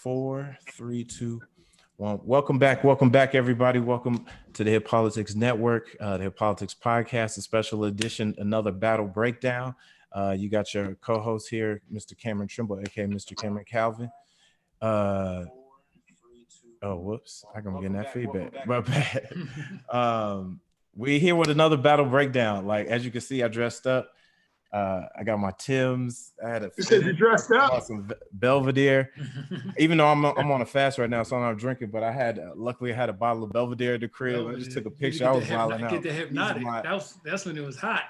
4, 3, 2, 1. Welcome back, everybody. Welcome to the Hip Politics Network, the Hip Politics Podcast, a special edition, another battle breakdown. You got your co-host here, Mr. Cameron Trimble, aka Mr. Cameron Calvin. Oh, whoops! I'm getting that feedback. My bad. We're here with another battle breakdown. Like as you can see, I dressed up. I got my Timbs. I had a. You said you dressed up. I bought some Belvedere. Even though I'm on a fast right now, so I'm not drinking. But I had luckily I had a bottle of Belvedere at the crib. I just took a picture. I was wilding out. Get the hypnotic. That's when it was hot.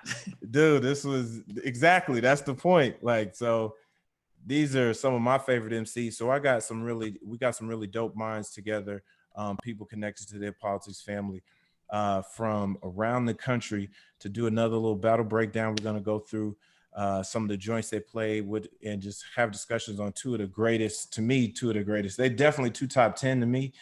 Dude, this was exactly. That's the point. Like so. These are some of my favorite MCs. So we got some really dope minds together, people connected to their politics family from around the country to do another little battle breakdown. We're going to go through some of the joints they played with and just have discussions on two of the greatest. They're definitely two top 10 to me.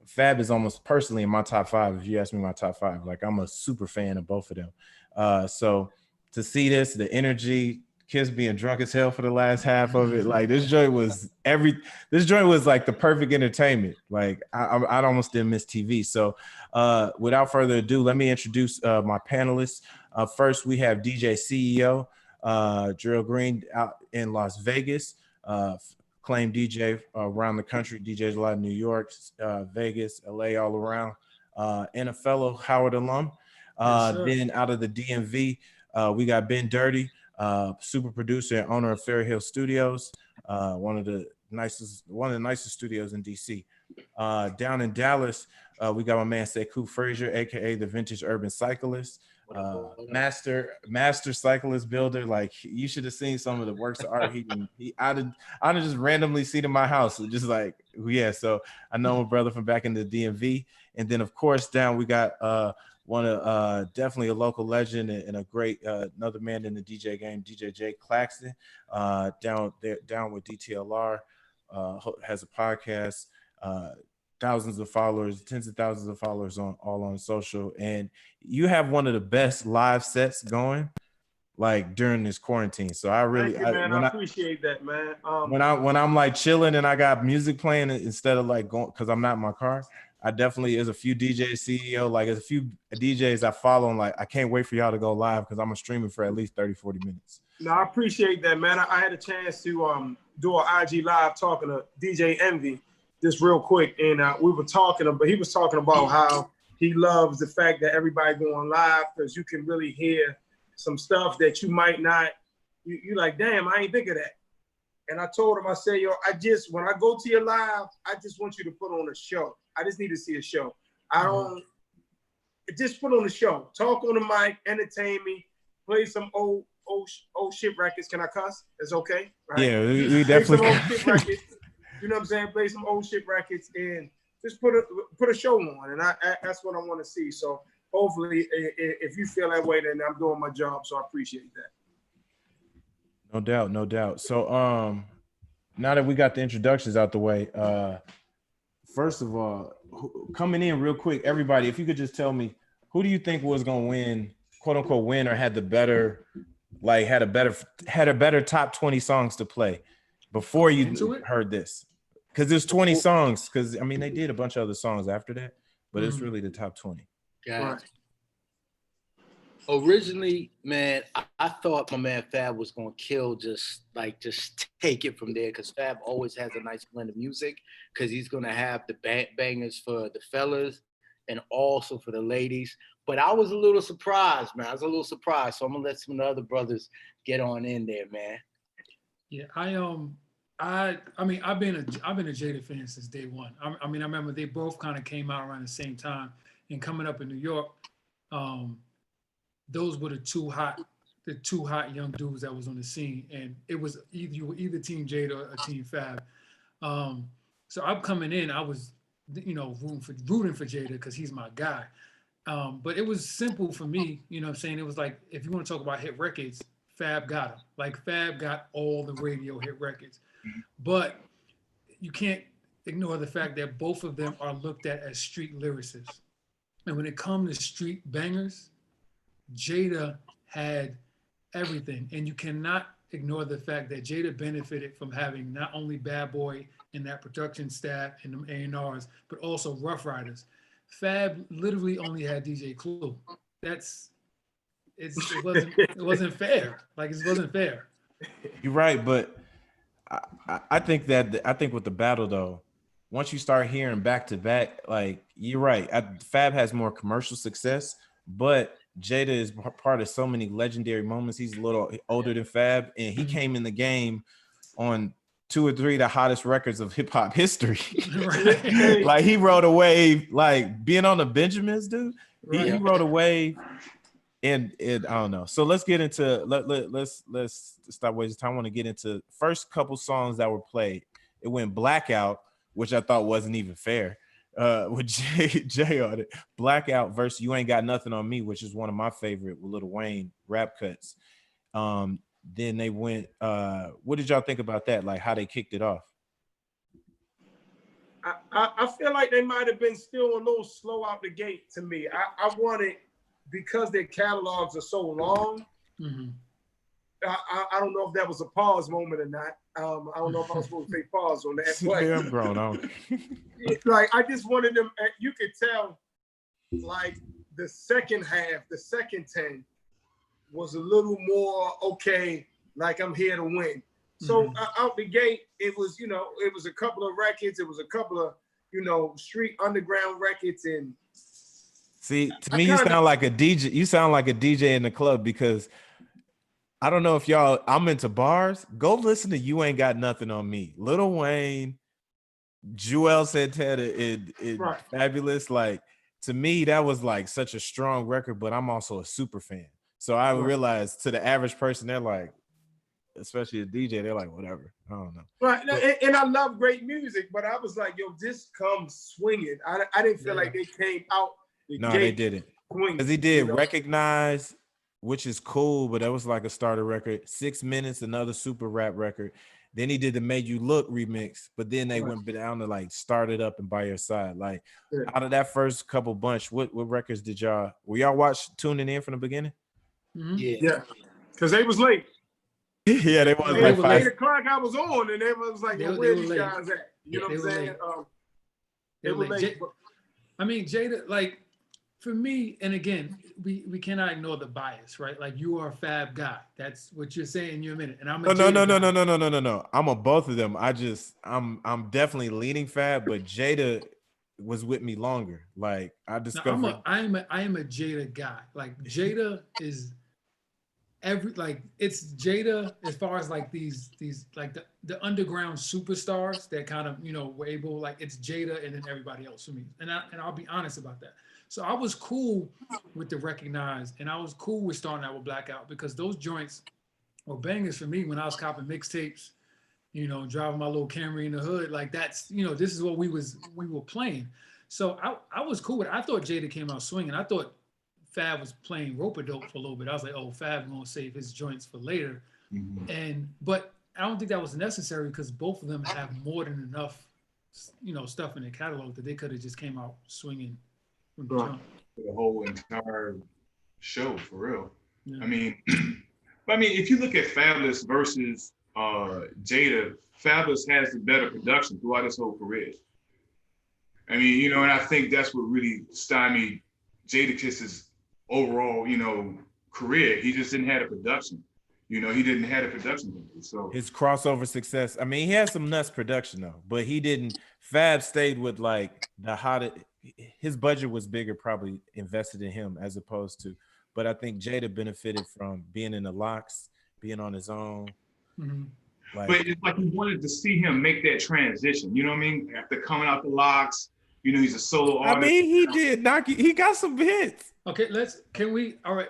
Fab is almost personally in my top 5. If you ask me my top 5, like I'm a super fan of both of them. So to see this, the energy, Kiss being drunk as hell for the last half of it. Like this joint was like the perfect entertainment. Like I almost didn't miss TV. So without further ado, let me introduce my panelists. First, we have DJ CEO, Drill Green out in Las Vegas, claimed DJ around the country, DJs a lot in New York, Vegas, LA, all around, and a fellow Howard alum. Then out of the DMV, we got Ben Dirty, super producer and owner of Fair Hill Studios, one of the nicest studios in DC. Down in Dallas, we got my man Sekou Frazier, aka the Vintage Urban Cyclist, master cyclist builder. Like you should have seen some of the works of art I just randomly seen in my house. Just like so I know my brother from back in the DMV, and then of course down we got one of definitely a local legend and a great another man in the DJ game, DJ Jake Claxton, down with DTLR, has a podcast, thousands of followers, tens of thousands of followers on social, and you have one of the best live sets going like during this quarantine. So I really I appreciate that, man. When I'm like chilling and I got music playing instead of like going because I'm not in my car. I definitely there's a few DJ CEO, like there's a few DJs I follow and like I can't wait for y'all to go live because I'm streaming for at least 30-40 minutes. No, I appreciate that, man. I had a chance to do an IG live talking to DJ Envy just real quick, and we were talking about he was talking about how he loves the fact that everybody going live because you can really hear some stuff that you might not you like, damn, I ain't think of that. And I told him, I said, yo, when I go to your live, I just want you to put on a show. I just need to see a show. I don't just put on a show. Talk on the mic, entertain me, play some old shit records. Can I cuss? It's okay, right? Yeah, we definitely play some old shit records. You know what I'm saying? Play some old shit records and just put a show on. And that's what I want to see. So hopefully, if you feel that way, then I'm doing my job. So I appreciate that. No doubt. So now that we got the introductions out the way, first of all, coming in real quick, everybody, if you could just tell me who do you think was gonna win, quote unquote win, or had a better top 20 songs to play before you heard this? Because there's 20 songs, because I mean they did a bunch of other songs after that, but it's really the top 20. Right. Originally, man, I thought my man Fab was gonna kill, just take it from there, because Fab always has a nice blend of music, because he's gonna have the bangers for the fellas and also for the ladies. But I was a little surprised, man. So I'm gonna let some of the other brothers get on in there, man. Yeah, I mean I've been a Jada fan since day one. I mean I remember they both kind of came out around the same time, and coming up in New York, those were the two hot young dudes that was on the scene, and it was either Team Jada or Team Fab. So I'm coming in, I was, rooting for Jada because he's my guy. But it was simple for me, you know what I'm saying? It was like, if you want to talk about hit records, Fab got them. Like Fab got all the radio hit records. But you can't ignore the fact that both of them are looked at as street lyricists. And when it comes to street bangers, Jada had everything. And you cannot ignore the fact that Jada benefited from having not only Bad Boy and that production staff and them A&Rs, but also Rough Riders. Fab literally only had DJ Clue. It wasn't fair. Like, it wasn't fair. You're right, but I think with the battle though, once you start hearing back to back, like you're right. Fab has more commercial success, but Jada is part of so many legendary moments. He's a little older than Fab, and he came in the game on 2 or 3 of the hottest records of hip hop history. Right. Like he rode a wave, like being on the Benjamins, dude. He Right. rode a wave, and I don't know. So let's get into let's stop wasting time. I want to get into first couple songs that were played. It went Blackout, which I thought wasn't even fair. With Jay on it. Blackout versus You Ain't Got Nothing on Me, which is one of my favorite with Lil Wayne rap cuts. Then they went, what did y'all think about that? Like how they kicked it off? I feel like they might have been still a little slow out the gate to me. I wanted, because their catalogs are so long, I don't know if that was a pause moment or not. I don't know if I was supposed to say pause on that. But Yeah, I'm grown on. Like, I just wanted them, you could tell, like, the second half, the second 10 was a little more, okay, like I'm here to win. So out the gate, it was, it was a couple of records. It was a couple of, street underground records. And see, to me, you sound like a DJ. You sound like a DJ in the club, because I don't know if y'all, I'm into bars. Go listen to You Ain't Got Nothing on Me. Lil Wayne, Joel Santana, and Right. Fabulous. Like, to me, that was like such a strong record, but I'm also a super fan. So I realized, to the average person, they're like, especially a DJ, they're like, whatever. I don't know. Right. And I love great music, but I was like, yo, this comes swinging. I didn't feel like they came out the No, gate they didn't. swinging. Because he did Recognize, which is cool, but that was like a starter record. 6 Minutes, another super rap record. Then he did the Made You Look remix, but then they went down to like Start It Up and By Your Side. Like, out of that first couple bunch, what records did y'all tuning in from the beginning? Yeah. Because they was late. Yeah, they was Like like 8 o'clock I was on, and everyone was like, where these guys at? You know what I'm saying? They were late. I mean, Jada, like, for me, and again, we cannot ignore the bias, right? Like, you are a Fab guy. That's what you're saying in your minute. And I'm a no. I'm a both of them. I'm definitely leaning Fab, but Jada was with me longer. Like, I discovered. I am a Jada guy. Like, Jada is it's Jada as far as like these like the underground superstars that kind of were able, like, it's Jada and then everybody else for me. And I'll be honest about that. So I was cool with the Recognize, and I was cool with starting out with Blackout, because those joints were bangers for me when I was copping mixtapes, driving my little Camry in the hood. Like, that's, this is what we were playing. So I was cool with it. I thought Jada came out swinging. I thought Fab was playing rope-a-dope for a little bit. I was like, oh, Fab gonna save his joints for later. But I don't think that was necessary, because both of them have more than enough, stuff in their catalog that they could have just came out swinging. The whole entire show, for real. Yeah. I mean, if you look at Fabulous versus Jada, Fabulous has the better production throughout his whole career. I mean, and I think that's what really stymied Jadakiss's overall, career. He just didn't have the production. He didn't have the production. So his crossover success. I mean, he had some nuts production though, but he didn't. Fab stayed with like the hottest. His budget was bigger, probably invested in him as opposed to. But I think Jada benefited from being in the locks, being on his own. But it's like you wanted to see him make that transition. You know what I mean? After coming out the locks, he's a solo artist. I mean, he did knock. He got some hits. Okay, all right,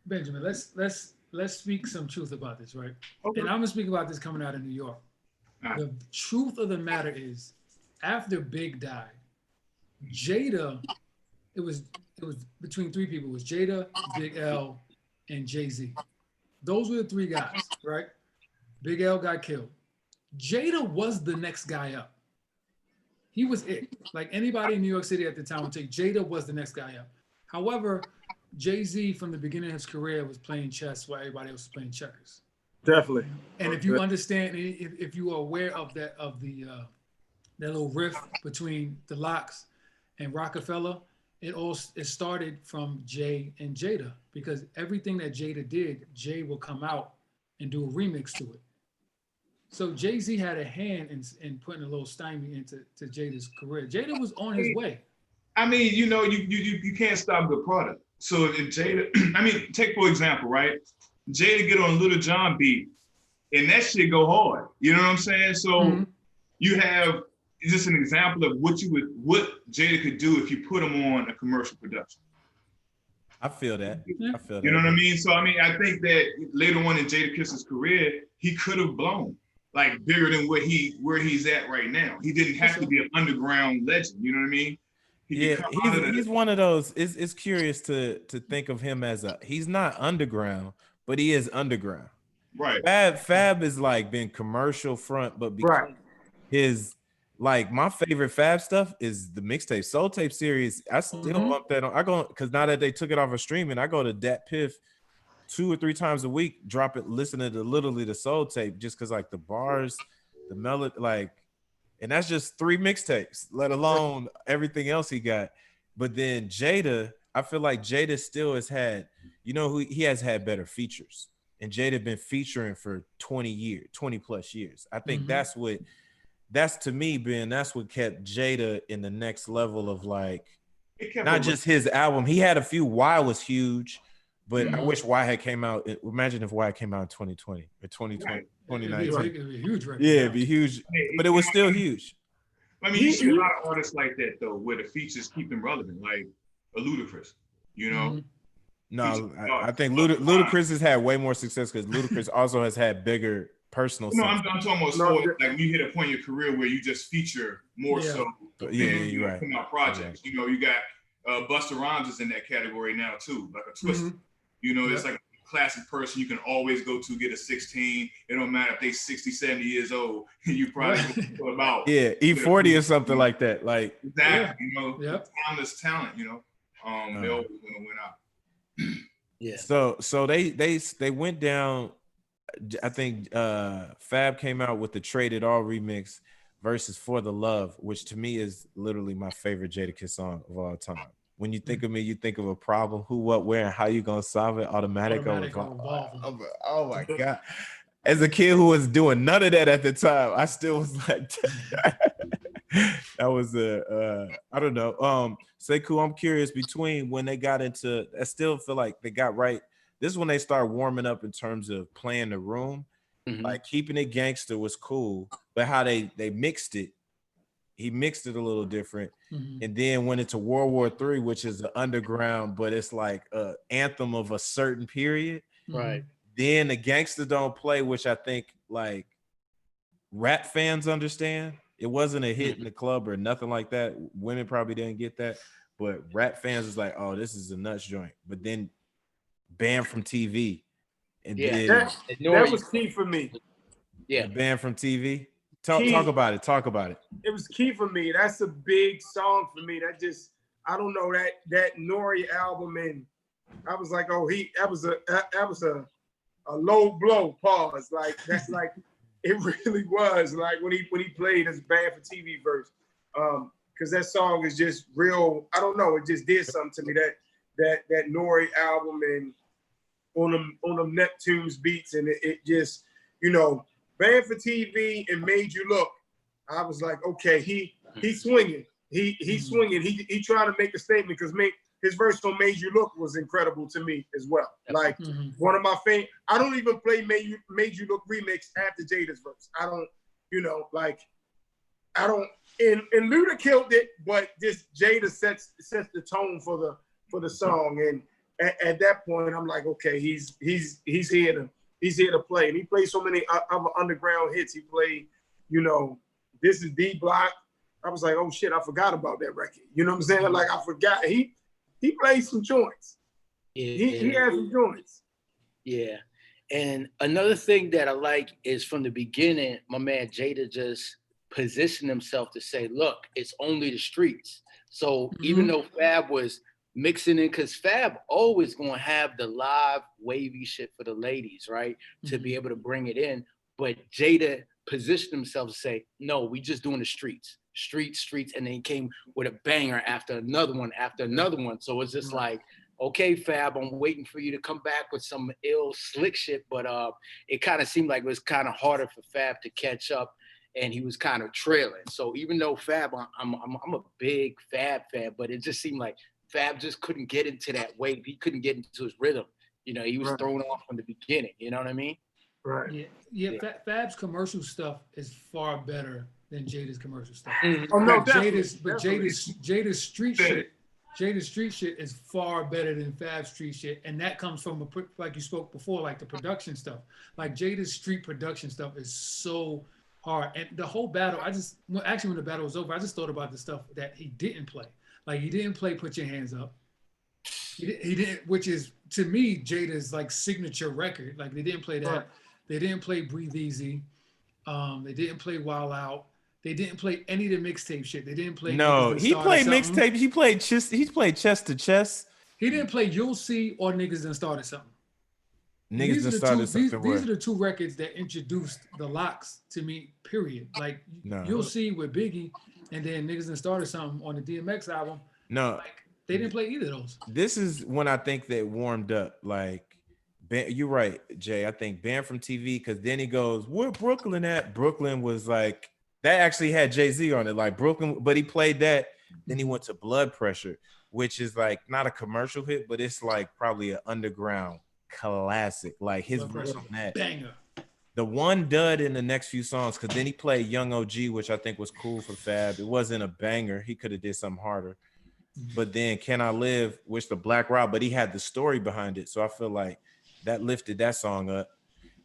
Benjamin, let's speak some truth about this, right? Okay. And I'm gonna speak about this coming out of New York. The truth of the matter is, after Big died, Jada, it was between 3 people. It was Jada, Big L, and Jay-Z. Those were the 3 guys, right? Big L got killed. Jada was the next guy up. He was it. Like, anybody in New York City at the time would take Jada was the next guy up. However, Jay-Z from the beginning of his career was playing chess while everybody else was playing checkers. Definitely. And if you understand, if you are aware of that that little riff between the Locks and Rockefeller, it started from Jay and Jada, because everything that Jada did, Jay will come out and do a remix to it. So Jay-Z had a hand in putting a little stymie into Jada's career. Jada was on his way. I mean, you know, you can't stop the product. So if Jada, I mean, take for example, right? Jada get on Little John beat, and that shit go hard. You know what I'm saying? So you have just an example of what Jada could do if you put him on a commercial production. I feel that. I feel that. You know what I mean? So I mean, I think that later on in Jadakiss's career, he could have blown like bigger than where he's at right now. He didn't have to be an underground legend. You know what I mean? He's one of those. It's curious to think of him as he's not underground, but he is underground. Right. Fab is like been commercial front, but because his like my favorite Fab stuff is the mixtape Soul Tape series. I still bump that on. I go because now that they took it off of streaming, I go to Dat Piff 2 or 3 times a week, drop it, listening to literally the Soul Tape, just because like the bars, the melody, like, and that's just 3 mixtapes, let alone everything else he got. But then Jada, I feel like Jada still has had, you know, he has had better features, and Jada been featuring for 20 plus years. I think that's to me, Ben, that's what kept Jada in the next level of like, not just his album. He had a few. Why was huge, but I wish Why had came out. Imagine if Why came out in 2020 or 2020, 2019. It'd be a huge record. Yeah, it'd be huge, but it was still huge. I mean, you see a lot of artists like that though, where the features keep them relevant, like a Ludacris, you know? No, I think Ludacris has had way more success because Ludacris also has had bigger personal. No, I'm talking about sport. Like when you hit a point in your career where you just feature more so. You're right. Come out projects. You know, you got Busta Rhymes is in that category now too, like a Twister. You know, it's like a classic person you can always go to get a 16. It don't matter if they 60, 70 years old. You probably go about E40 or something like that. Like exactly, you know, timeless talent. You know, they always gonna win out. So they went down. I think Fab came out with the Trade It All remix versus For the Love, which to me is literally my favorite Jadakiss song of all time. When you think of me, you think of a problem, who, what, where, and how you gonna solve it. Automatic oh my God. As a kid who was doing none of that at the time, I still was like, that was I don't know. Sekou, I'm curious between when they got into, I still feel like they got right. This is when they start warming up in terms of playing the room. Like Keeping It Gangster was cool, but how they mixed it, he mixed it a little different. And then went into World War III, which is the underground, but it's like an anthem of a certain period. Right. Then the Gangsta Don't Play, which I think like rap fans understand. It wasn't a hit in the club or nothing like that. Women probably didn't get that, but rap fans is like, oh, this is a nuts joint. But then Banned from TV. And then that was key for me. Yeah. Banned from TV. Talk about it. Talk about it. It was key for me. That's a big song for me. That just, I don't know, that Nori album, and I was like, oh, that was a low blow. Pause. Like that's like it really was. Like when he played his Banned for TV verse, because that song is just real. I don't know. It just did something to me. That Nori album and on them Neptune's beats, and it just, you know, Banned for TV and Made You Look. I was like, okay, he's swinging. He's swinging. He trying to make a statement, because his verse on Made You Look was incredible to me as well. Like one of my favorite. I don't even play Made You Look remix after Jada's verse. I don't, you know, like I don't. And Luda killed it, but just Jada sets the tone for the song. And at that point, I'm like, okay, he's here to play. And he played so many other underground hits. He played, you know, This Is D Block. I was like, oh shit, I forgot about that record. You know what I'm saying? Like I forgot. He played some joints. Yeah, he had some joints. Yeah. And another thing that I like is from the beginning, my man Jada just positioned himself to say, look, it's only the streets. So even though Fab was mixing in, because Fab always gonna have the live wavy shit for the ladies, right? To be able to bring it in. But Jada positioned himself to say, no, we just doing the streets, and then he came with a banger after another one, So it's just like, okay, Fab, I'm waiting for you to come back with some ill slick shit. But it kind of seemed like it was kind of harder for Fab to catch up, and he was kind of trailing. So even though Fab, I'm a big Fab fan, but it just seemed like Fab just couldn't get into that wave. He couldn't get into his rhythm. You know, he was thrown off from the beginning. You know what I mean? Right. Yeah. Fab's commercial stuff is far better than Jada's commercial stuff. Oh no, Jada's street shit. Jada's street shit is far better than Fab's street shit, and that comes from like you spoke before, like the production stuff. Like Jada's street production stuff is so hard, and the whole battle. When the battle was over, I just thought about the stuff that he didn't play. Like he didn't play "Put Your Hands Up." He didn't, which is to me Jada's like signature record. Like they didn't play that. Right. They didn't play "Breathe Easy." They didn't play "Wild Out." They didn't play any of the mixtape shit. They didn't play. No, he played mixtape. He played chest to chest. He didn't play "You'll See" or "Niggas Done Started Something." Niggas Done Started Something. These are the two records that introduced the locks to me. Period. Like "You'll See" with Biggie, and then "Niggas Done Started Something" on the DMX album. No, like they didn't play either of those. This is when I think they warmed up. Like, you're right, Jay. I think Banned from TV, because then he goes, "Where Brooklyn at?" Brooklyn was like. That actually had Jay-Z on it, like Brooklyn, but he played that. Then he went to Blood Pressure, which is like not a commercial hit, but it's like probably an underground classic. Like his verse on that. Banger. The one dud in the next few songs, because then he played Young OG, which I think was cool for Fab. It wasn't a banger. He could have did something harder. But then Can I Live, which the Black Rob, but he had the story behind it. So I feel like that lifted that song up.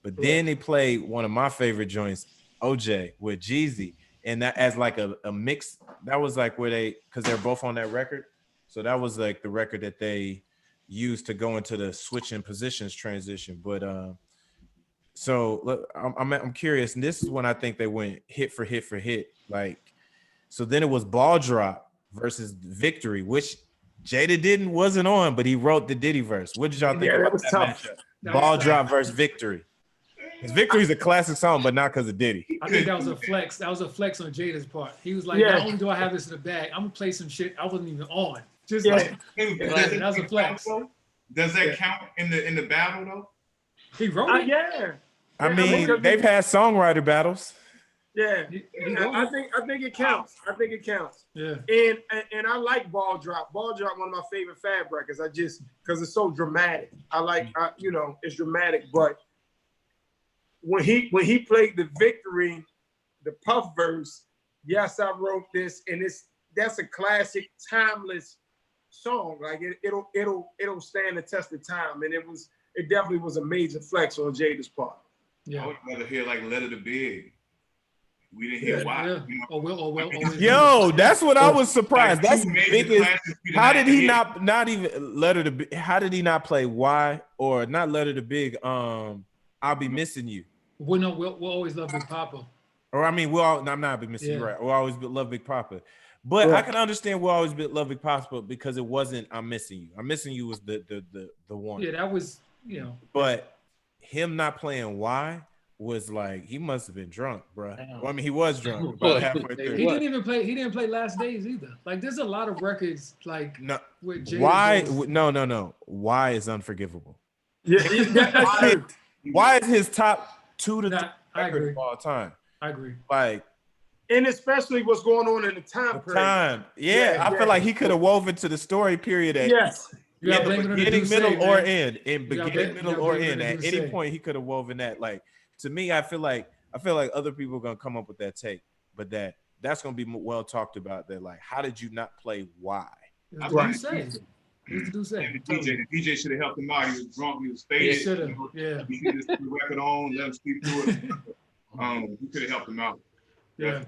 But then they played one of my favorite joints, OJ with Jeezy, and that as like a mix. That was like where because they're both on that record, so that was like the record that they used to go into the switching positions transition. But so look, I'm curious, and this is when I think they went hit for hit. Like, so then it was Ball Drop versus Victory, which Jada wasn't on, but he wrote the Diddy verse. What did y'all think about that matchup? Ball Drop versus Victory. His Victory's a classic song, but not because of Diddy. I think that was a flex. That was a flex on Jada's part. He was like, not only do I have this in the bag, I'm gonna play some shit I wasn't even on. Just like that was a flex. Does that count in the battle though? He wrote it. I mean, they've had songwriter battles. Yeah, I think it counts. I think it counts. Yeah. And I like Ball Drop. Ball Drop, one of my favorite Fab records. Because it's so dramatic. It's dramatic, but when he played the Victory, the Puff verse, yes, I wrote this, and that's a classic, timeless song. Like it'll stand the test of time, and it definitely was a major flex on Jada's part. Yeah, I would rather hear like "Letter to Big." We didn't hear why. Yeah. Yo, that's what I was surprised. That's the biggest. How did he not even Letter to Big? How did he not play Why or not Letter to Big? I'll Be Missing You. We'll always love Big Papa. Or I mean, I'm not Be Missing You, right? We'll always love Big Papa. But I can understand we'll always love Big Papa because it wasn't I'm Missing You. I'm Missing You was the one. Yeah, that was, But him not playing Why was like, he must have been drunk, bro. Well, I mean, he was drunk about halfway through. He didn't play Last Days either. Like, there's a lot of records like with Jada. Why? No. Why is Unforgivable? Yeah, Why is his top 2 to 3 record of all time? I agree. Like, and especially what's going on in the time period. Yeah, I feel like he could have woven to the story period at beginning, middle, or end. In beginning, middle, or end. At any point, he could have woven that. Like, to me, I feel like other people are gonna come up with that take, but that's gonna be well talked about. That like, how did you not play Why? The DJ should have helped him out. He was drunk. He was faded. He should have. Yeah. He should just put the record on, let him speak through it. He could have helped him out. Yeah.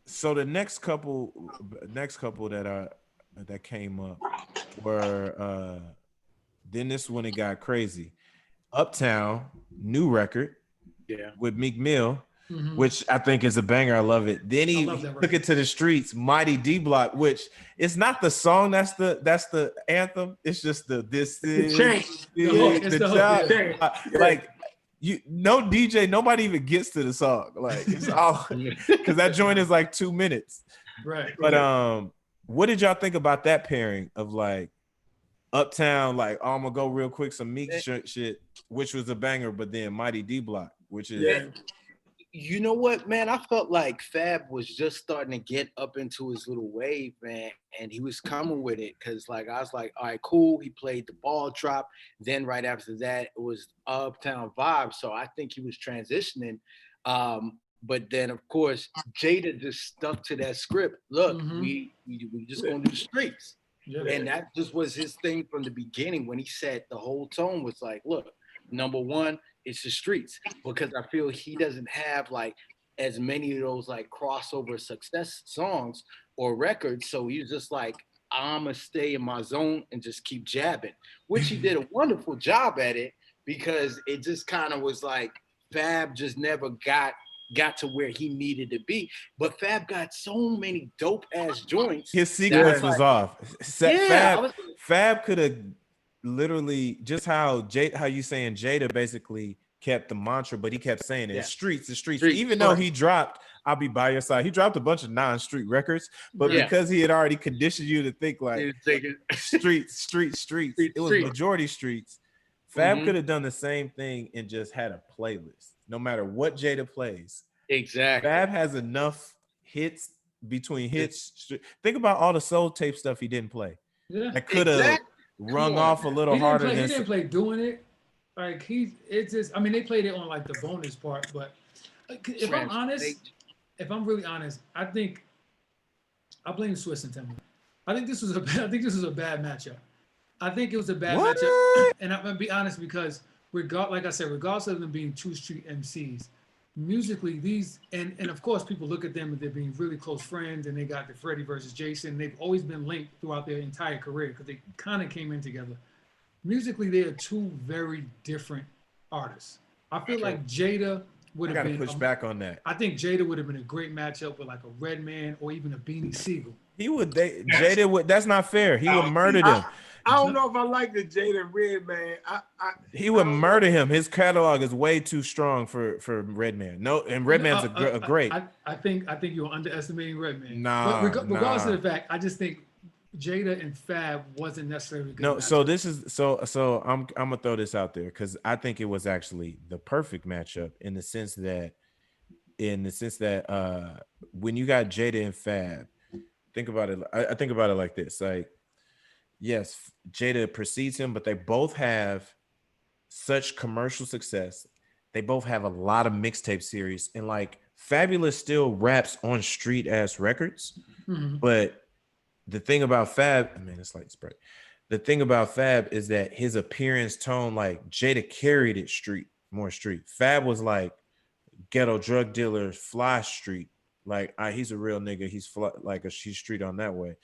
So the next couple that came up were then this one got crazy. Uptown, new record, with Meek Mill. which I think is a banger. I love it. Then he took it to the streets, Mighty D Block, which it's not the song that's the anthem. It's just this is the job. Like no DJ, nobody even gets to the song. Like it's all because that joint is like 2 minutes. Right. But what did y'all think about that pairing of like Uptown, like I'm gonna go real quick, some Meek shit, which was a banger, but then Mighty D Block, which is you know what, man? I felt like Fab was just starting to get up into his little wave, man, and he was coming with it. Cause like I was like, all right, cool. He played the ball drop. Then right after that, it was Uptown Vibe. So I think he was transitioning. But then of course, Jada just stuck to that script. Look, we just gonna do the streets. Yeah. And that just was his thing from the beginning when he said the whole tone was like, look, number one, it's the streets, because I feel he doesn't have like as many of those like crossover success songs or records. So he's just like, I'm gonna stay in my zone and just keep jabbing, which he did a wonderful job at it, because it just kind of was like Fab just never got to where he needed to be. But Fab got so many dope ass joints. His sequence was off. Fab could have literally just how you saying Jada basically kept the mantra, but he kept saying it. Yeah. Streets. Even though he dropped I'll Be By Your Side, he dropped a bunch of non-street records, but because he had already conditioned you to think like streets, it was majority streets. Fab could have done the same thing and just had a playlist. No matter what Jada plays. Exactly. Fab has enough hits between hits. Think about all the soul tape stuff he didn't play. Yeah. That could have rung off a little harder. He didn't play Doing It. Like it's just, I mean, they played it on like the bonus part, but if I'm really honest, I think I blame Swiss and Timberland. I think this was a bad matchup. I think it was a bad matchup, and I'm gonna be honest because regardless of them being two street MCs, musically these and of course people look at them and they're being really close friends, and they got the Freddie versus Jason. They've always been linked throughout their entire career because they kind of came in together. Musically, they are two very different artists. I feel like Jada would have been. Push back on that. I think Jada would have been a great matchup with like a Redman or even a Beanie Siegel. Jada would. That's not fair. He would murder them. I don't know if I like the Jada Redman. He would murder him. His catalog is way too strong for Redman. No, and Redman's a great. I think you're underestimating Redman. Nah, but regardless of the fact, I just think Jada and Fab wasn't necessarily good. No, so this is so I'm gonna throw this out there because I think it was actually the perfect matchup in the sense that when you got Jada and Fab, think about it. I think about it like this: like, yes, Jada precedes him, but they both have such commercial success. They both have a lot of mixtape series, and like Fabulous still raps on street ass records, but the thing about Fab, it's like spray. The thing about Fab is that his appearance tone, like Jada carried it more street. Fab was like ghetto drug dealer, fly street. Like he's a real nigga. He's she's street on that way.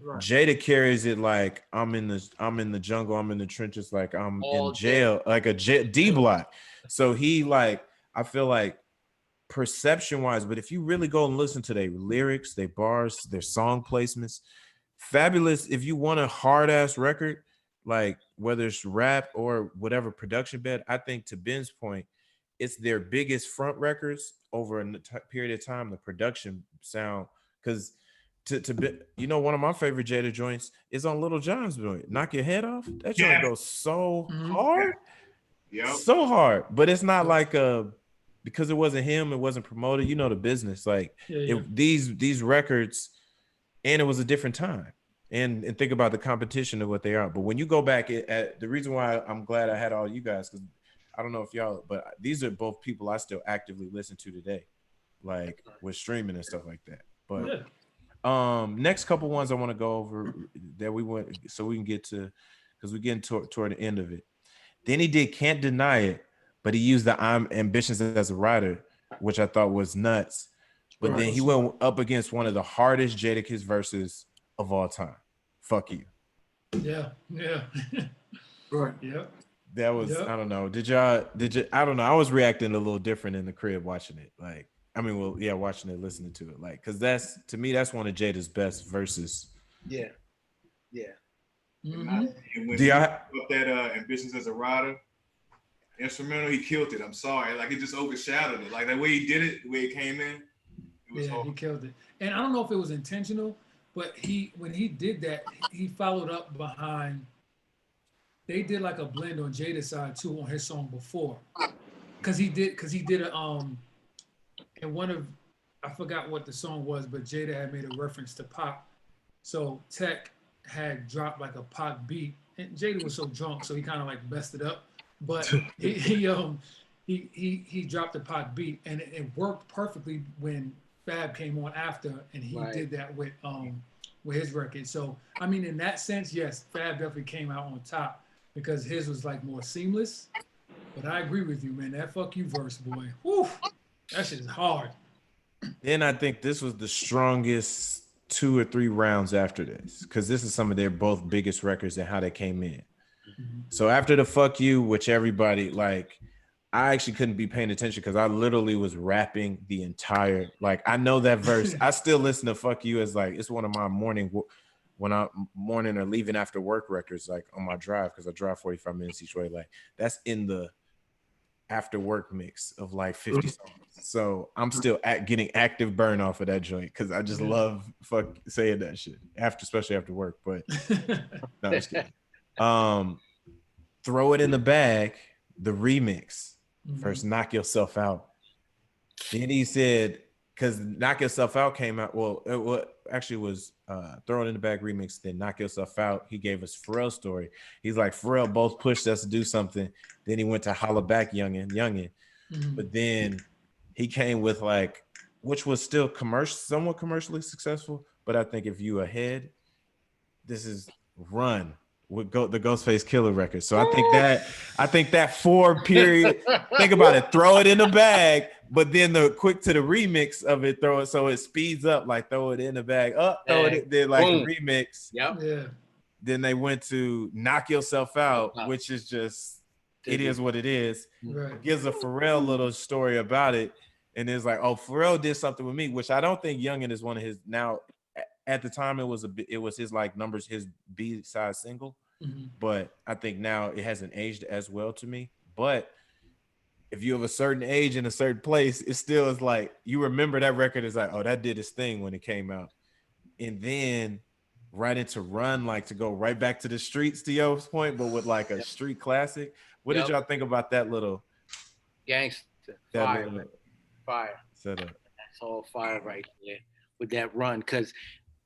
Right. Jada carries it like I'm in the jungle. I'm in the trenches. Like I'm in jail. Like a D Block. So he like I feel like perception wise, but if you really go and listen to their lyrics, their bars, their song placements. Fabulous, if you want a hard ass record, like whether it's rap or whatever production bed, I think to Ben's point, it's their biggest front records over a period of time. The production sound, because one of my favorite Jada joints is on Little John's joint. Knock Your Head Off. That joint goes so hard, so hard, but it's not like because it wasn't him, it wasn't promoted. You know the business, like these records. And it was a different time. And think about the competition of what they are. But when you go back, the reason why I'm glad I had all you guys, because I don't know if y'all, but these are both people I still actively listen to today, like with streaming and stuff like that. But next couple ones I want to go over that we went so we can get to, because we're getting toward the end of it. Then he did Can't Deny It, but he used the I'm Ambitious as a writer, which I thought was nuts. But then he went up against one of the hardest Jadakiss verses of all time. Fuck You. Yeah. Right. Yeah. That was, Yep. I don't know. Did you? I don't know. I was reacting a little different in the crib watching it. Like, I mean, well, yeah, watching it, listening to it. Like, cause that's, to me, that's one of Jada's best verses. Yeah. And Mhm. when Do he y'all, up that Ambitions as a Rider instrumental, he killed it. I'm sorry. Like, it just overshadowed it. Like, the way he did it, the way it came in, it was Yeah, hard. he killed it. And I don't know if it was intentional, but when he did that, he followed up behind. They did like a blend on Jada's side too on his song before, because he did a in one of, I forgot what the song was, but Jada had made a reference to Pac. So Tech had dropped like a Pac beat, and Jada was so drunk, so he kind of like messed it up. But he dropped the Pac beat, and it worked perfectly when Fab came on after, and he did that with his record. So I mean, in that sense, yes, Fab definitely came out on top because his was like more seamless. But I agree with you, man. That "fuck you" verse, boy, whew, that shit is hard. then I think this was the strongest 2 or 3 rounds after this, because this is some of their both biggest records and how they came in. So after the "fuck you," which everybody like, I actually couldn't be paying attention because I literally was rapping the entire, like, I know that verse. I still listen to "fuck you" as like, it's one of my morning or leaving after work records, like on my drive, because I drive 45 minutes each way. Like, that's in the after work mix of like 50 songs. So I'm still getting active burn off of that joint because I just love saying that shit especially after work. But no, I'm just kidding. Throw It in the Bag, the remix, first Knock Yourself Out. Then he said, because Knock Yourself Out came out, well, it actually was Throw It in the Bag remix, then Knock Yourself Out. He gave us Pharrell's story. He's like, Pharrell both pushed us to do something. Then he went to Holla Back Youngin. But then he came with like, which was still somewhat commercially successful. But I think if you ahead, this is Run with the Ghostface Killer record. So I think that 4 period, think about it, Throw It in the Bag, but then the quick to the remix of it, throw it so it speeds up, like Throw It in the Bag, throw it, then like a remix. Yep. Yeah. Then they went to Knock Yourself Out, which is just, it is what it is. Right. It gives a Pharrell little story about it. And it's like, oh, Pharrell did something with me, which I don't think Youngin is one of his, now at the time it was his like numbers, his B-side single. But I think now it hasn't aged as well to me. But if you have a certain age in a certain place, it still is like, you remember that record is like, oh, that did its thing when it came out. And then right into Run, like to go right back to the streets, to your point, but with like a street classic. What did y'all think about that little gangster fire setup? That's all fire right there with that Run, because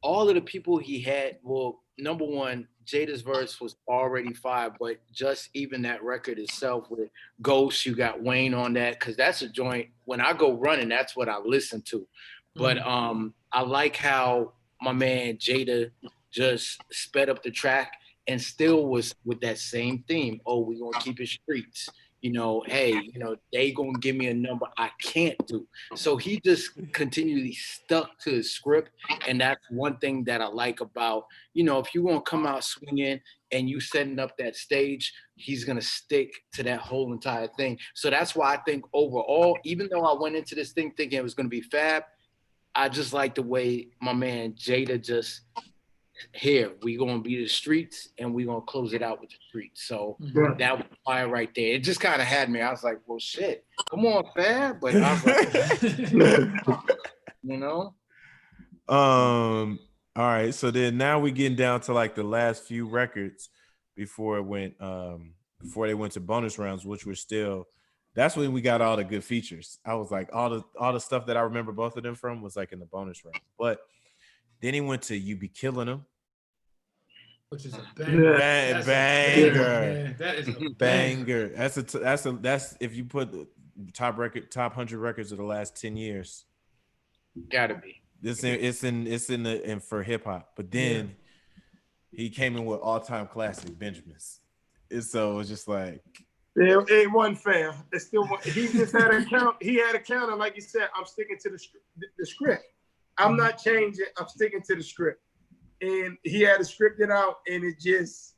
all of the people he had, well, number one, Jada's verse was already fire, but just even that record itself with Ghost, you got Wayne on that, because that's a joint. When I go running, that's what I listen to. But I like how my man Jada just sped up the track and still was with that same theme. Oh, we gonna keep it streets. Hey, they gonna give me a number I can't do. So he just continually stuck to his script, and that's one thing that I like about, if you gonna come out swinging and you setting up that stage, he's gonna stick to that whole entire thing. So that's why I think overall, even though I went into this thing thinking it was gonna be Fab, I just like the way my man Jada just, here we gonna be the streets and we gonna close it out with the streets. So that was fire right there. It just kind of had me. I was like, well, shit, come on, Fab. But I was all right. So then now we getting down to like the last few records before they went to bonus rounds, which were still, that's when we got all the good features. I was like, all the stuff that I remember both of them from was like in the bonus round. But then he went to You Be Killing Them, which is a banger. banger. That is a banger. That's if you put the top 100 records of the last 10 years. Gotta be. It's in for hip hop. But then he came in with all-time classic Benjamins. So it was just like, it wasn't fair. It's still, he just had a count. He had a counter, like you said. I'm sticking to the script. I'm not changing. I'm sticking to the script. And he had to script it out, and it just,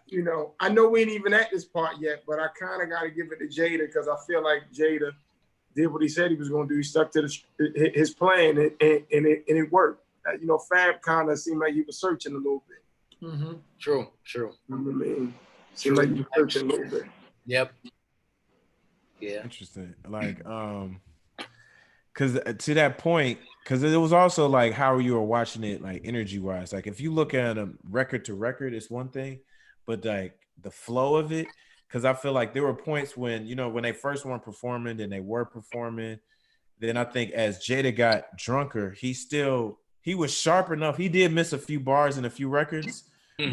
you know, I know we ain't even at this part yet, but I kind of got to give it to Jada because I feel like Jada did what he said he was going to do. He stuck to his plan, and it worked. You know, Fab kind of seemed like he was searching a little bit. Mm-hmm. True. You know what I mean? Seemed like he was searching a little bit. Yep. Yeah. Interesting. Like, because to that point, because it was also like how you were watching it, like energy wise. Like if you look at them record to record, it's one thing, but like the flow of it. Because I feel like there were points when, you know, when they first weren't performing, then they were performing. Then I think as Jada got drunker, he was sharp enough. He did miss a few bars in a few records,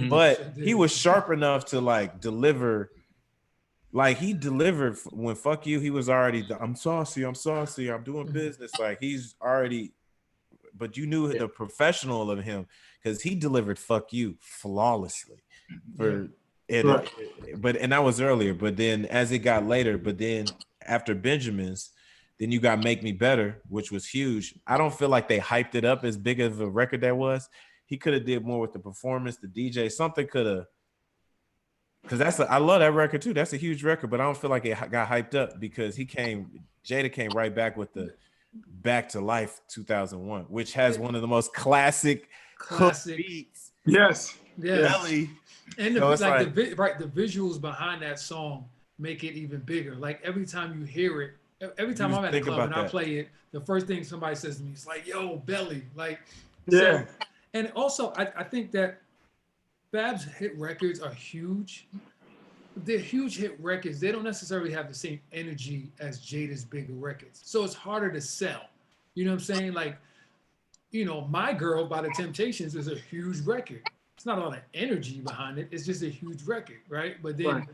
but he was sharp enough to like deliver. Like he delivered when "Fuck You," he was already. I'm saucy. I'm doing business. Like he's already. But you knew the professional of him because he delivered "Fuck You" flawlessly. But that was earlier. But then as it got later, but then after Benjamin's, then you got "Make Me Better," which was huge. I don't feel like they hyped it up as big of a record that was. He could have did more with the performance, the DJ. Something could have. Because I love that record too. That's a huge record, but I don't feel like it got hyped up because Jada came right back with the Back to Life 2001, which has one of the most classic beats. Yes. Belly. And the visuals behind that song make it even bigger. Like every time you hear it, every time I'm at the club and I play it, the first thing somebody says to me is like, "Yo, Belly." Like, so, and also I think that Fab's hit records are huge. They're huge hit records. They don't necessarily have the same energy as Jada's bigger records. So it's harder to sell. You know what I'm saying? Like, you know, My Girl by the Temptations is a huge record. It's not all the energy behind it. It's just a huge record, right? But then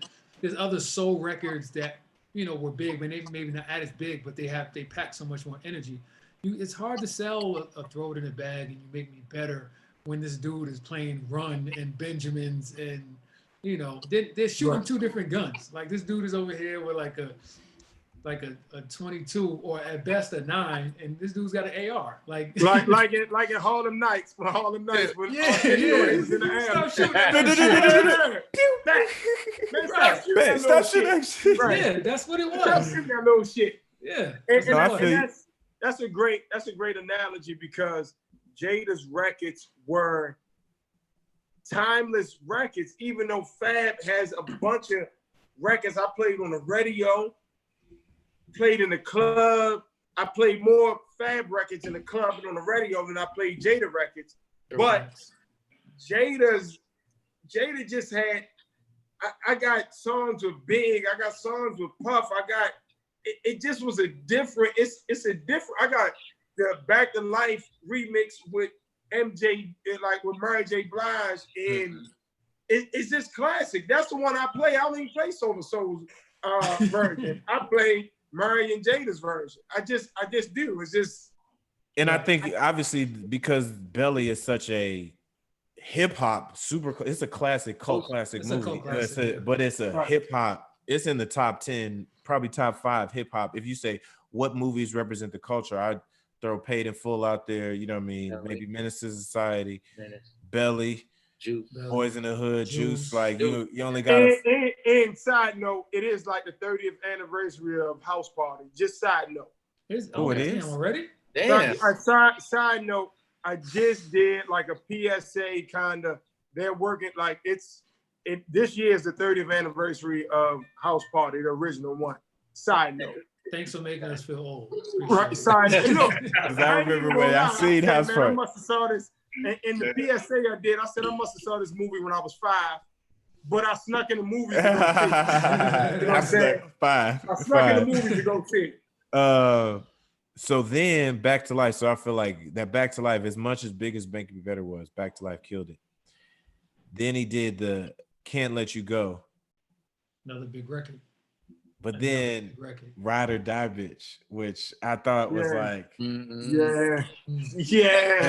there's other soul records that, you know, were big, but they maybe not as big, but they pack so much more energy. It's hard to sell a Throw It in a Bag and You Make Me Better when this dude is playing Run and Benjamins and, you know, they're shooting two different guns. Like this dude is over here with like a 22 or at best a 9, and this dude's got an AR. Like in Harlem Nights. When Harlem Nights was Stop shooting Stop shooting that shit. Yeah, that's what it was. Stop shooting that little shit. Yeah. That's a great analogy because Jada's records were timeless records, even though Fab has a bunch of records I played on the radio, played in the club. I played more Fab records in the club and on the radio than I played Jada records. But Jada just had, I got songs with Big, I got songs with Puff, it just was a different, it's a different, I got the Back to Life remix with MJ, like with Mary J. Blige, and it's just classic. That's the one I play. I don't even play Soul Soul's version. I play Mary and Jada's version. I just do. It's just. And I think obviously because Belly is such a hip hop it's a classic cult classic movie. But it's a hip hop. It's in the top 10, probably top 5 hip hop. If you say what movies represent the culture, I'd throw Paid in Full out there, you know what I mean? Maybe Menace to Society, Belly, Juice, Boys in the Hood, Juice. Like you only got. And side note, it is like the 30th anniversary of House Party. Just side note. It is already. Damn. Side note, I just did like a PSA kind of. They're working like this year is the 30th anniversary of House Party, the original one. Side note. Thanks for making us feel old. Right, side note. Look, I remember when I seen House Party. I must have saw this in the PSA I did. I said I must have saw this movie when I was 5, but I snuck in the movies to go see it. You know what I'm saying? I snuck in the movies to go see it. So then Back to Life. So I feel like that Back to Life, as much as big as Make Me Better was, Back to Life killed it. Then he did the Can't Let You Go. Another big record. But then Ride or Die Bitch, which I thought was like, yeah.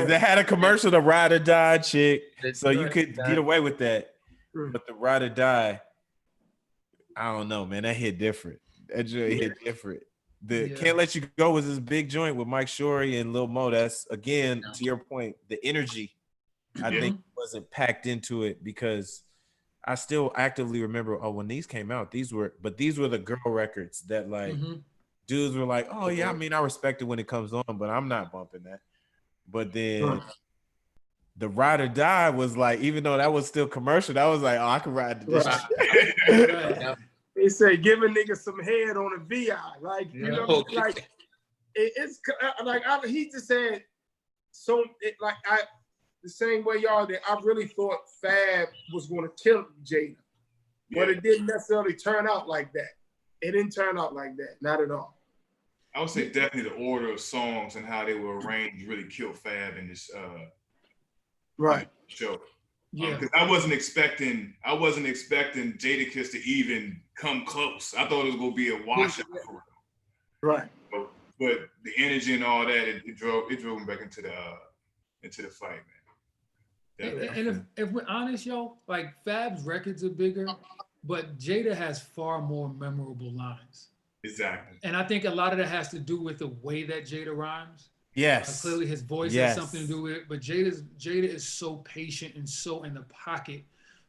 They had a commercial, the Ride or Die chick, so you could get away with that. But the Ride or Die, I don't know, man, that hit different. That joint hit different. Can't Let You Go was this big joint with Mike Shorey and Lil Mo. That's, again, to your point, the energy, I think wasn't packed into it because I still actively remember, oh, when these came out, these were the girl records that like dudes were like, oh yeah, I mean, I respect it when it comes on, but I'm not bumping that. But then the Ride or Die was like, even though that was still commercial, that was like, oh, I can ride to this. Right. They say give a nigga some head on a VI, like you know, like it's like he just said so. The same way y'all did. I really thought Fab was going to kill Jada, but it didn't necessarily turn out like that. It didn't turn out like that, not at all. I would say definitely the order of songs and how they were arranged really killed Fab in this show. Yeah, because I wasn't expecting Jadakiss to even come close. I thought it was gonna be a washout for him. Right. But the energy and all that, it drove him back into the fight, man. And if we're honest, yo, like Fab's records are bigger, but Jada has far more memorable lines. Exactly. And I think a lot of that has to do with the way that Jada rhymes. Yes. Clearly his voice has something to do with it, but Jada is so patient and so in the pocket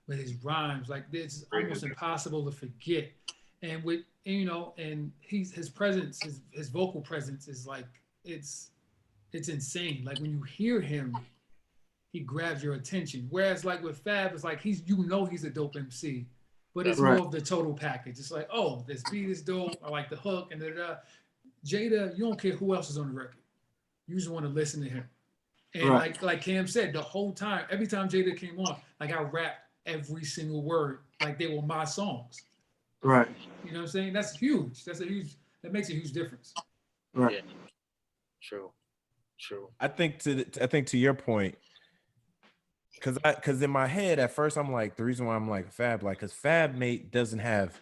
with his rhymes. Like it's almost impossible to forget. And with and his presence, his vocal presence is like it's insane. Like when you hear him, he grabs your attention. Whereas like with Fab, it's like he's a dope MC, but it's more of the total package. It's like, oh, this beat is dope. I like the hook and da. Jada, you don't care who else is on the record. You just want to listen to him. And like Cam said, the whole time, every time Jada came on, like I rapped every single word like they were my songs. Right. You know what I'm saying? That's huge. That makes a huge difference. Right. Yeah. True. I think to your point, because in my head at first I'm like, the reason why I'm like Fab, like, because Fab doesn't have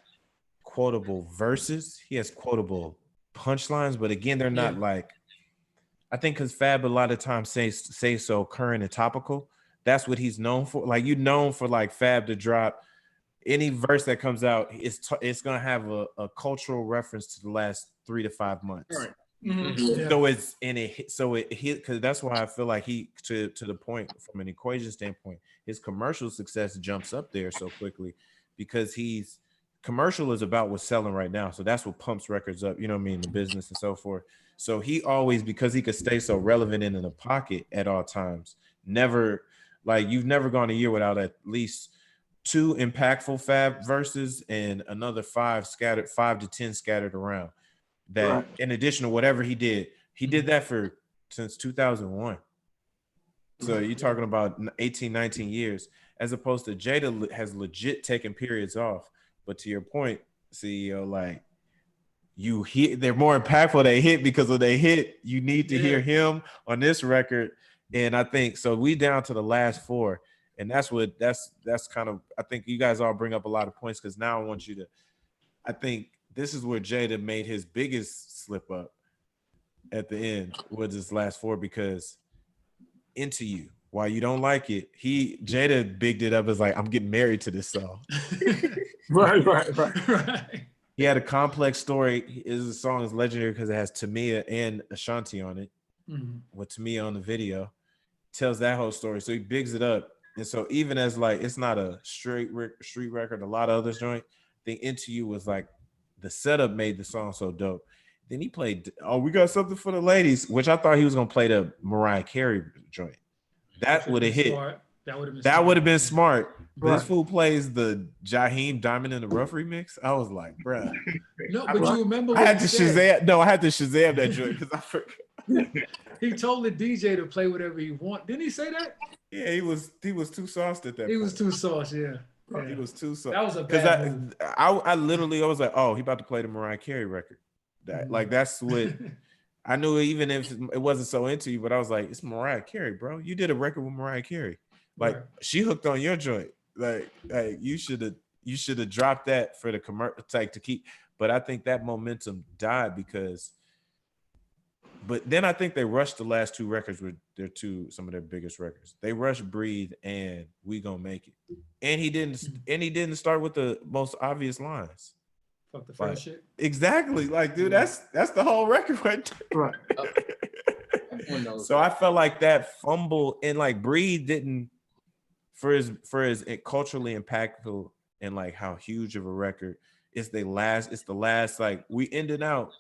quotable verses. He has quotable punchlines, but again, they're not like. I think because Fab a lot of times say so current and topical. That's what he's known for. Like you known for like Fab to drop any verse that comes out. It's gonna have a cultural reference to the last 3 to 5 months. Right. Mm-hmm. So it because that's why I feel like he to the point from an equation standpoint, his commercial success jumps up there so quickly because commercial is about what's selling right now. So that's what pumps records up, you know what I mean, the business and so forth. So he always, because he could stay so relevant in the pocket at all times, never, like you've never gone a year without at least 2 impactful Fab verses and another 5 to 10 scattered around. That in addition to whatever he did that since 2001. So you're talking about 18, 19 years, as opposed to Jada has legit taken periods off. But to your point, CEO, like you hear, they're more impactful. They hit because when they hit, you need to hear him on this record. And I think so. We down to the last 4, and that's kind of. I think you guys all bring up a lot of points because now I want you to. I think this is where Jada made his biggest slip up at the end with his last 4 because Into You. While you don't like it, Jada bigged it up as like, I'm getting married to this song. Right. He had a complex story. His song is legendary because it has Tamia and Ashanti on it, with Tamia on the video. Tells that whole story. So he bigs it up. And so even as like, it's not a street record, a lot of others joint, I think Into You was like, the setup made the song so dope. Then he played, we got something for the ladies, which I thought he was going to play the Mariah Carey joint. That would have hit. That would have been smart. But this fool plays the Jaheim Diamond in the Rough remix. I was like, bruh. No, but you remember I had to Shazam that joint because I forgot. He told the DJ to play whatever he want. Didn't he say that? Yeah, he was too sauced at that point. He was too sauced, yeah. He was too sauced. That was a bad move. I literally was like, oh, he about to play the Mariah Carey record. Like that's what I knew, even if it wasn't so into you, but I was like, it's Mariah Carey, bro. You did a record with Mariah Carey. Like she hooked on your joint. Like you should have dropped that for the commercial, like to keep. But I think that momentum died because. But then I think they rushed the last 2 records with some of their biggest records. They rushed Breathe and We Gonna Make It, and he didn't start with the most obvious lines. Fuck the first shit. Exactly, like dude, that's the whole record right there. Right. So I felt like that fumble and like Breathe didn't. for his culturally impactful and like how huge of a record. It's the last like we ended out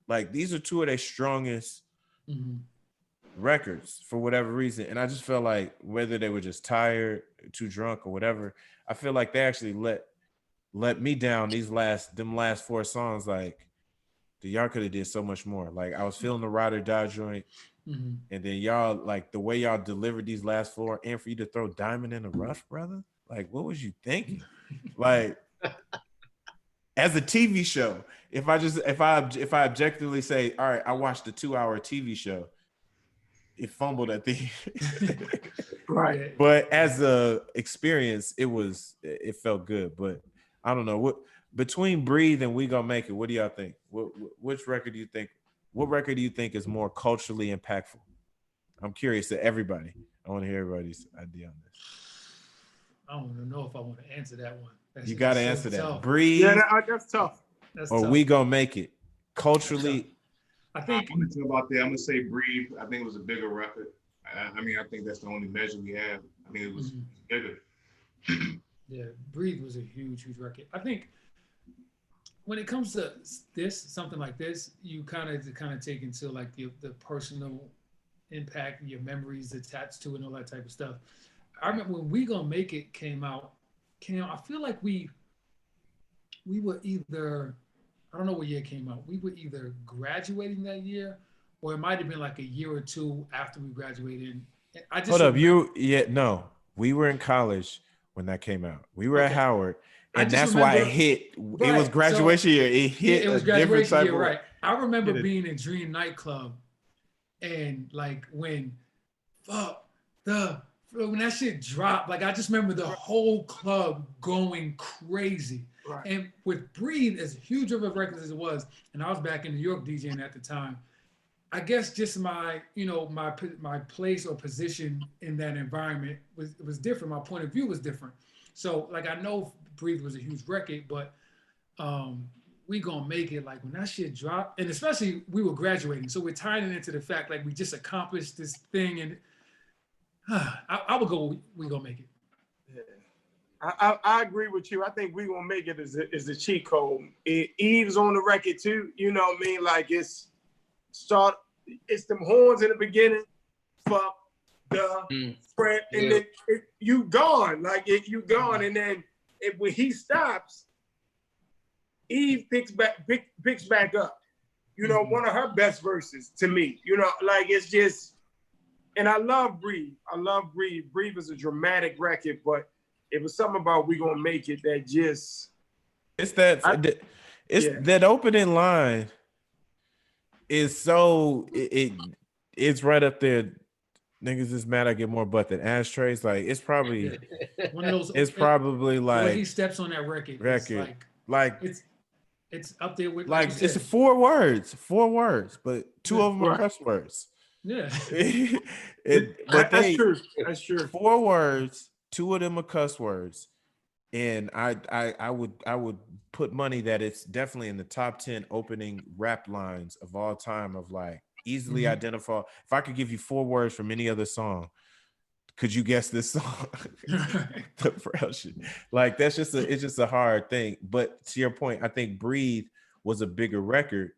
like these are two of their strongest records for whatever reason. And I just felt like whether they were just tired, too drunk or whatever, I feel like they actually let me down them last 4 songs. Like y'all could have did so much more. Like I was feeling the Ride or Die joint. And then y'all like the way y'all delivered these last 4 and for you to throw Diamond in the Rough, brother. Like what was you thinking? Like as a TV show, if I objectively say, all right, I watched a 2-hour TV show, it fumbled at the Right. But as a experience, it felt good. But I don't know what between Breathe and We Gonna Make It. What do y'all think? Which record do you think? What record do you think is more culturally impactful? I'm curious to everybody. I want to hear everybody's idea on this. I don't even know if I want to answer that one. You got to answer that. Tough. Breathe. Yeah, that's tough. That's or tough. We Gonna Make It. Culturally. I think I'm gonna talk about that. I'm gonna say Breathe. I think it was a bigger record. I mean, I think that's the only measure we have. I think it was bigger. Yeah, Breathe was a huge record. I think when it comes to something like this, you kind of take into like the personal impact, your memories attached to it, and all that type of stuff. I remember when We Gonna Make It came out. I feel like we were either, I don't know what year it came out. We were either graduating that year, or it might have been like a year or two after we graduated. I just Hold up, we were in college when that came out. We were at Howard, and that's why it hit. Right. It was graduation year. It hit. It was a different type year, of, right? I remember being in Dream nightclub, and like when that shit dropped, like I just remember the whole club going crazy. Right. And with Breathe, as huge of a record as it was, and I was back in New York DJing at the time, I guess just my place or position in that environment was different. My point of view was different. So like I know Breathe was a huge record, but We Gonna Make It, like when that shit dropped, and especially we were graduating, so we're tying it into the fact like we just accomplished this thing, and I would go We Gonna Make It. Yeah. I agree with you. I think We Gonna Make It is the cheat code. Eve's on the record too. You know what I mean? Like it's them horns in the beginning. Fuck the spread, and then you gone. Like you gone, and then when he stops, Eve picks back up. You know, one of her best verses to me. You know, like it's just. And I love Breathe. Breathe is a dramatic record, but it was something about We Gonna Make It that just. That opening line is so it's right up there. Niggas is mad I get more butt than ashtrays. Like it's probably one of those. It's probably like when he steps on that record. Like it's up there with like it's 4 words, but 2 of them are cuss words. Yeah. That's true. That's true. 4 words, 2 of them are cuss words. And I would put money that it's definitely in the top 10 opening rap lines of all time of like easily identify. If I could give you 4 words from any other song, could you guess this song? Like it's just a hard thing. But to your point, I think Breathe was a bigger record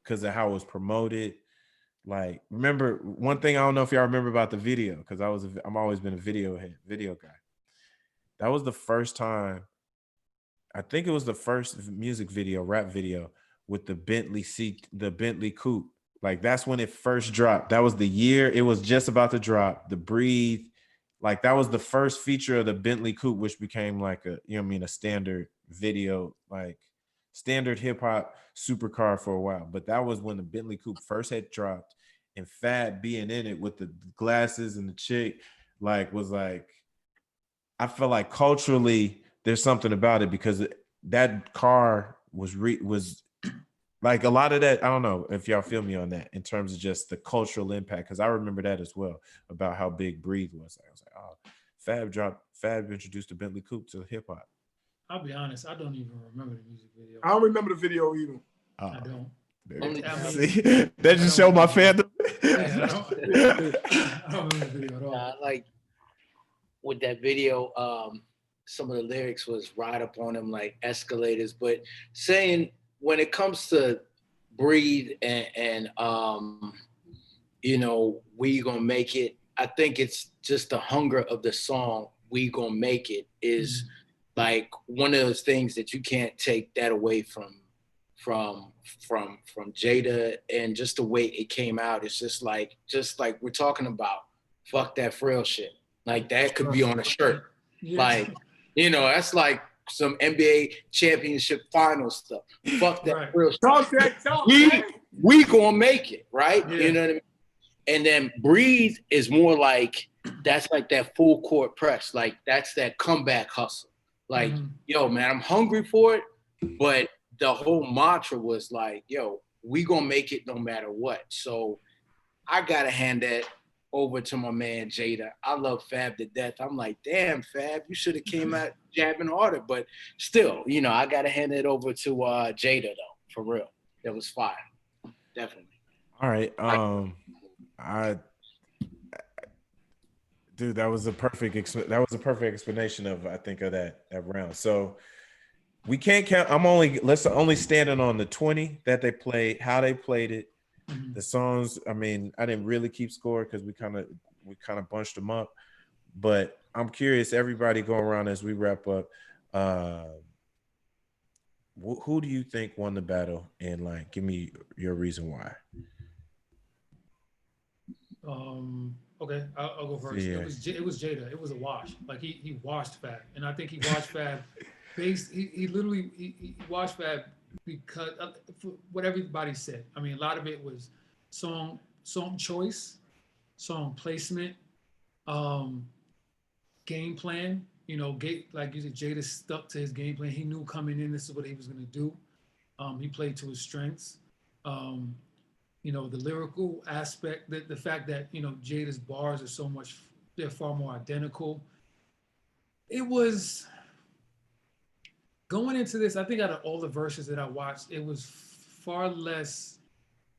because of how it was promoted. Like, remember one thing I don't know if y'all remember about the video, because I'm always been a video guy. That was the first time, I think it was the first rap video with the Bentley coupe. Like that's when it first dropped. That was the year it was just about to drop. The Breathe, like that was the first feature of the Bentley coupe, which became like a standard video, like standard hip hop supercar for a while. But that was when the Bentley coupe first had dropped, and Fab being in it with the glasses and the chick, like was like, I feel like culturally there's something about it because that car was like a lot of that. I don't know if y'all feel me on that in terms of just the cultural impact, because I remember that as well about how big Breathe was. I was like, oh, Fab introduced the Bentley coupe to hip hop. I'll be honest, I don't even remember the music video. I don't remember the video either. I don't. See, that just showed my fandom. I don't remember the video at all. with that video, some of the lyrics was ride up on them like escalators, but saying when it comes to breathe and you know, we gonna make it, I think it's just the hunger of the song, we gonna make it, is like one of those things that you can't take that away from Jada, and just the way it came out. It's just like we're talking about, fuck that frail shit. Like that could be on a shirt. Yeah. Like, you know, that's like some NBA championship final stuff. Fuck that frail shit. Talk that talk. We gonna make it, right? Yeah. You know what I mean? And then breathe is more like, that's like that full court press. Like that's that comeback hustle. Like, yo, man, I'm hungry for it, but the whole mantra was like, yo, we gonna make it no matter what. So I gotta hand that over to my man Jada. I love Fab to death. I'm like, damn, Fab, you should have came out jabbing harder. But still, you know, I gotta hand it over to Jada though, for real. That was fire, definitely. All right, dude, that was a perfect explanation of, I think, of that round. So we can't count. Let's only standing on the 20 that they played, how they played it, the songs. I mean, I didn't really keep score because we kind of bunched them up. But I'm curious, everybody going around as we wrap up. Who do you think won the battle? And like, give me your reason why. Okay, I'll go first. Yeah. It was Jada. It was a wash. Like he washed Fab, and I think he washed Fab. He literally washed Fab because for what everybody said. I mean, a lot of it was song choice, song placement, game plan. You know, like you said, Jada stuck to his game plan. He knew coming in this is what he was going to do. He played to his strengths. You know, the lyrical aspect, the fact that, you know, Jada's bars are they're far more identical. It was, going into this, I think out of all the verses that I watched, it was far less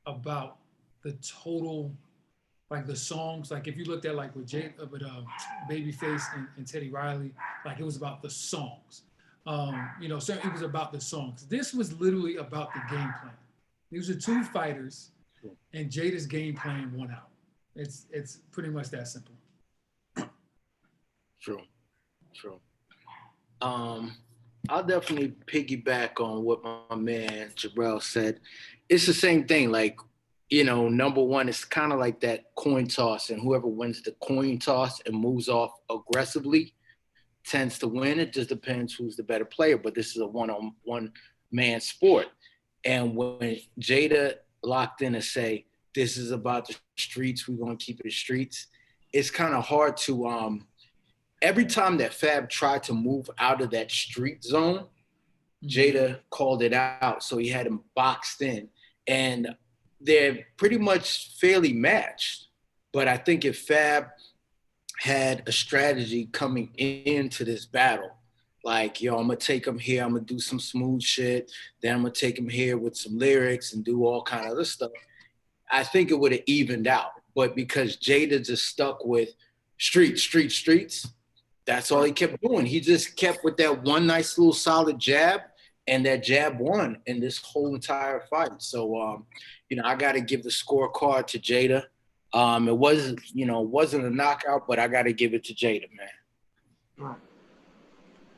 about the total, like the songs. Like if you looked at like with Babyface and Teddy Riley, like it was about the songs. You know, certainly it was about the songs. This was literally about the game plan. These are two fighters, and Jada's game plan won out. It's pretty much that simple. True. I'll definitely piggyback on what my man Jarrell said. It's the same thing. Like, you know, number one, it's kind of like that coin toss, and whoever wins the coin toss and moves off aggressively tends to win. It just depends who's the better player, but this is a one-on-one man sport. And when Jada locked in to say, this is about the streets, we're going to keep it streets, it's kind of hard to, every time that Fab tried to move out of that street zone, Jada called it out. So he had him boxed in, and they're pretty much fairly matched. But I think if Fab had a strategy coming into this battle, like, yo, I'm gonna take him here, I'm gonna do some smooth shit, then I'm gonna take him here with some lyrics and do all kind of other stuff, I think it would have evened out. But because Jada just stuck with streets, that's all he kept doing. He just kept with that one nice little solid jab, and that jab won in this whole entire fight. So, you know, I got to give the scorecard to Jada. It wasn't a knockout, but I got to give it to Jada, man. Right.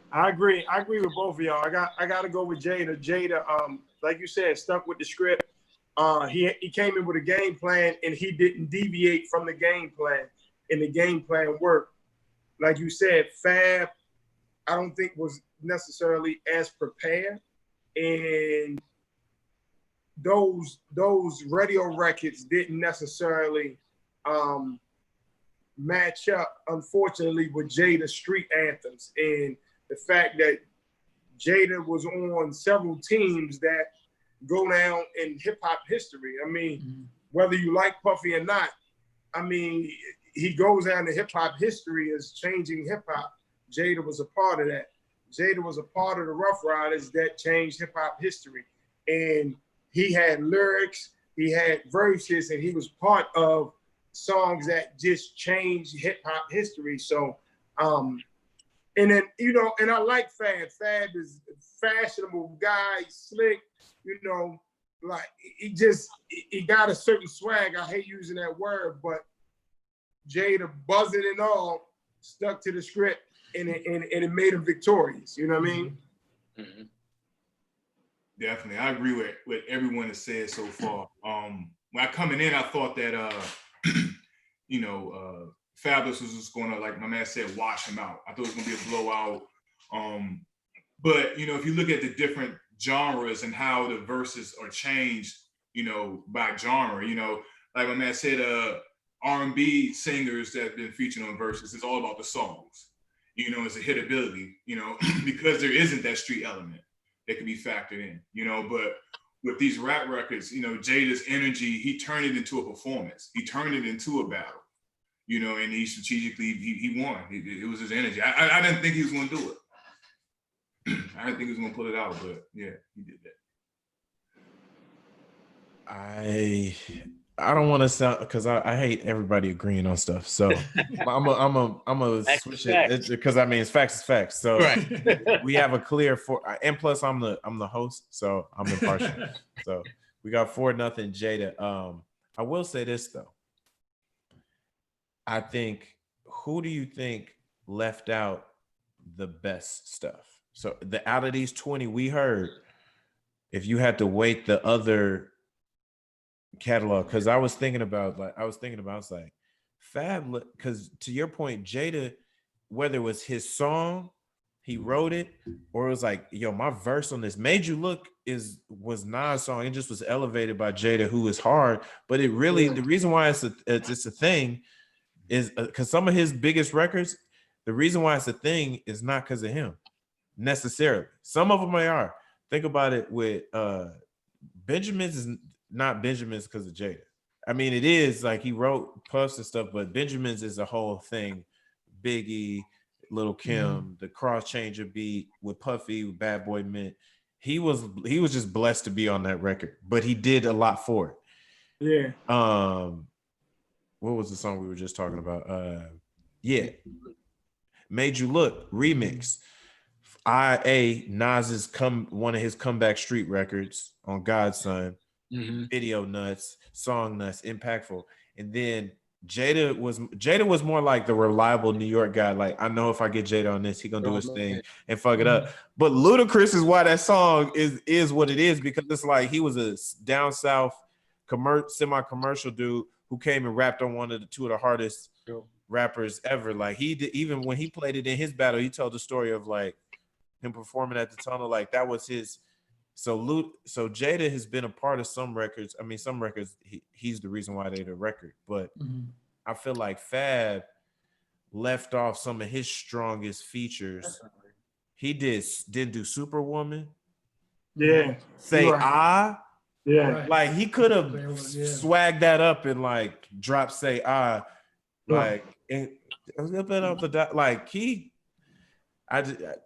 I agree with both of y'all. I got to go with Jada. Jada, like you said, stuck with the script. He came in with a game plan, and he didn't deviate from the game plan, and the game plan worked. Like you said, Fab, I don't think was necessarily as prepared, and those radio records didn't necessarily match up, unfortunately, with Jada's street anthems, and the fact that Jada was on several teams that go down in hip hop history. I mean, whether you like Puffy or not, I mean, he goes down to hip hop history as changing hip hop. Jada was a part of that. Jada was a part of the Rough Riders that changed hip hop history. And he had lyrics, he had verses, and he was part of songs that just changed hip hop history. So And then, you know, and I like Fab. Fab is a fashionable guy, he's slick, you know, like he got a certain swag. I hate using that word, but Jada, buzzing and all, stuck to the script, and it made him victorious. You know what I mean? Mm-hmm. Definitely, I agree with what everyone has said so far. When I coming in, I thought that you know, Fabolous was just gonna, like my man said, wash him out. I thought it was gonna be a blowout. But you know, if you look at the different genres and how the verses are changed, you know, by genre, you know, like my man said, R&B singers that have been featured on verses, it's all about the songs. You know, it's a hitability, you know, because there isn't that street element that can be factored in, you know. But with these rap records, you know, Jada's energy, he turned it into a performance. He turned it into a battle, you know, and he strategically, he won. It was his energy. I didn't think he was going to do it. I didn't think he was going to pull it out, but yeah, he did that. I don't want to sound, because I hate everybody agreeing on stuff. So I'm a switch it, because I mean it's facts. So Right. we have a clear and plus I'm the host, so I'm impartial. So we got 4-0 Jada. I will say this though. I think, who do you think left out the best stuff? So out of these 20 we heard, if you had to weight the other catalog, because I was thinking about Fab, because to your point, Jada, whether it was his song, he wrote it, or it was like, yo, my verse on this Made You Look was Nas' song. It just was elevated by Jada, who is hard. But it really, the reason why it's a thing is because some of his biggest records, the reason why it's a thing is not because of him necessarily. Some of them they are. Think about it with Benjamin's is not Benjamin's because of Jada. I mean, it is like he wrote Puffs and stuff, but Benjamin's is a whole thing. Biggie, Lil' Kim, the cross changer beat with Puffy, with Bad Boy Mint. He was just blessed to be on that record, but he did a lot for it. Yeah. What was the song we were just talking about? Yeah. Made You Look remix. Nas's one of his comeback street records on Godson. Video nuts, song nuts, impactful. And then Jada was more like the reliable New York guy. Like, I know if I get Jada on this, he gonna do his thing and fuck it up. But Ludacris is why that song is what it is, because it's like he was a down south semi-commercial dude who came and rapped on two of the hardest rappers ever. Like, he did, even when he played it in his battle, he told the story of like him performing at the tunnel. Like, that was his. So Jada has been a part of some records. I mean, some records he's the reason why they're the record. But I feel like Fab left off some of his strongest features. He didn't do Superwoman. Yeah. Say right. Ah. Yeah. Right. Like, he could have swagged that up and like drop Say Ah. Like, and like to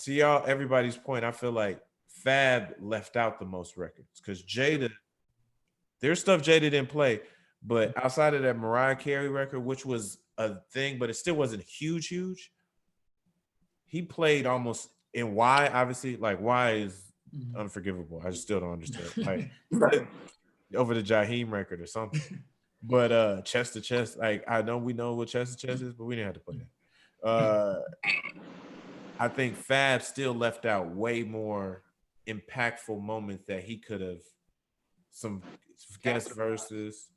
y'all, everybody's point, I feel like Fab left out the most records, because Jada, there's stuff Jada didn't play, but outside of that Mariah Carey record, which was a thing, but it still wasn't huge. He played almost in Why, obviously, like Why is unforgivable. I just still don't understand. Like over the Jaheim record or something. But Chest to Chest, like we know what Chest to Chest is, but we didn't have to play that. I think Fab still left out way more impactful moments that he could have, some guest verses,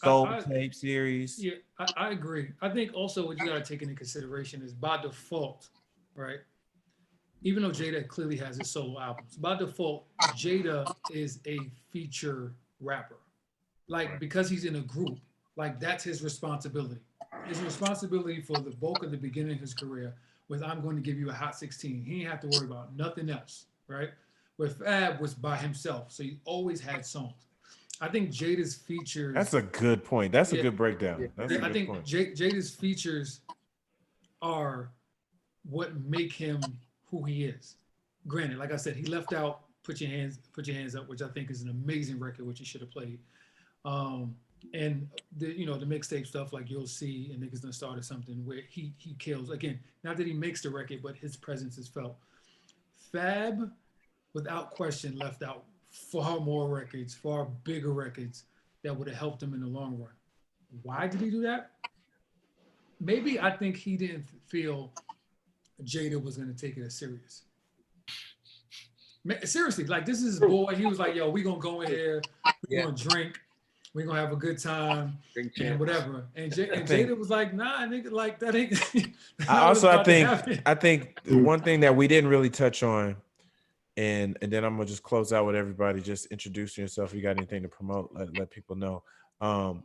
soul tape series. Yeah, I agree. I think also what you got to take into consideration is, by default, right? Even though Jada clearly has his solo albums, by default, Jada is a feature rapper. Like, because he's in a group, like, that's his responsibility. His responsibility for the bulk of the beginning of his career was, I'm going to give you a Hot 16. He didn't have to worry about nothing else, right? Where Fab was by himself, so he always had songs. I think Jada's features. That's a good point. That's a good breakdown. That's a good I think point. Jada's features are what make him who he is. Granted, like I said, he left out Put Your Hands Up, which I think is an amazing record, which he should have played. And the the mixtape stuff, like you'll see, and niggas done started something where he kills again. Not that he makes the record, but his presence is felt. Fab, without question, left out far more records, far bigger records that would have helped him in the long run. Why did he do that? Maybe I think he didn't feel Jada was going to take it as serious. Seriously, like this is his boy. He was like, yo, we going to go in here, we going to drink, we going to have a good time and whatever. And Jada was like, nah, nigga, like that ain't. I think one thing that we didn't really touch on, and then I'm gonna just close out with everybody just introducing yourself. If you got anything to promote, let people know.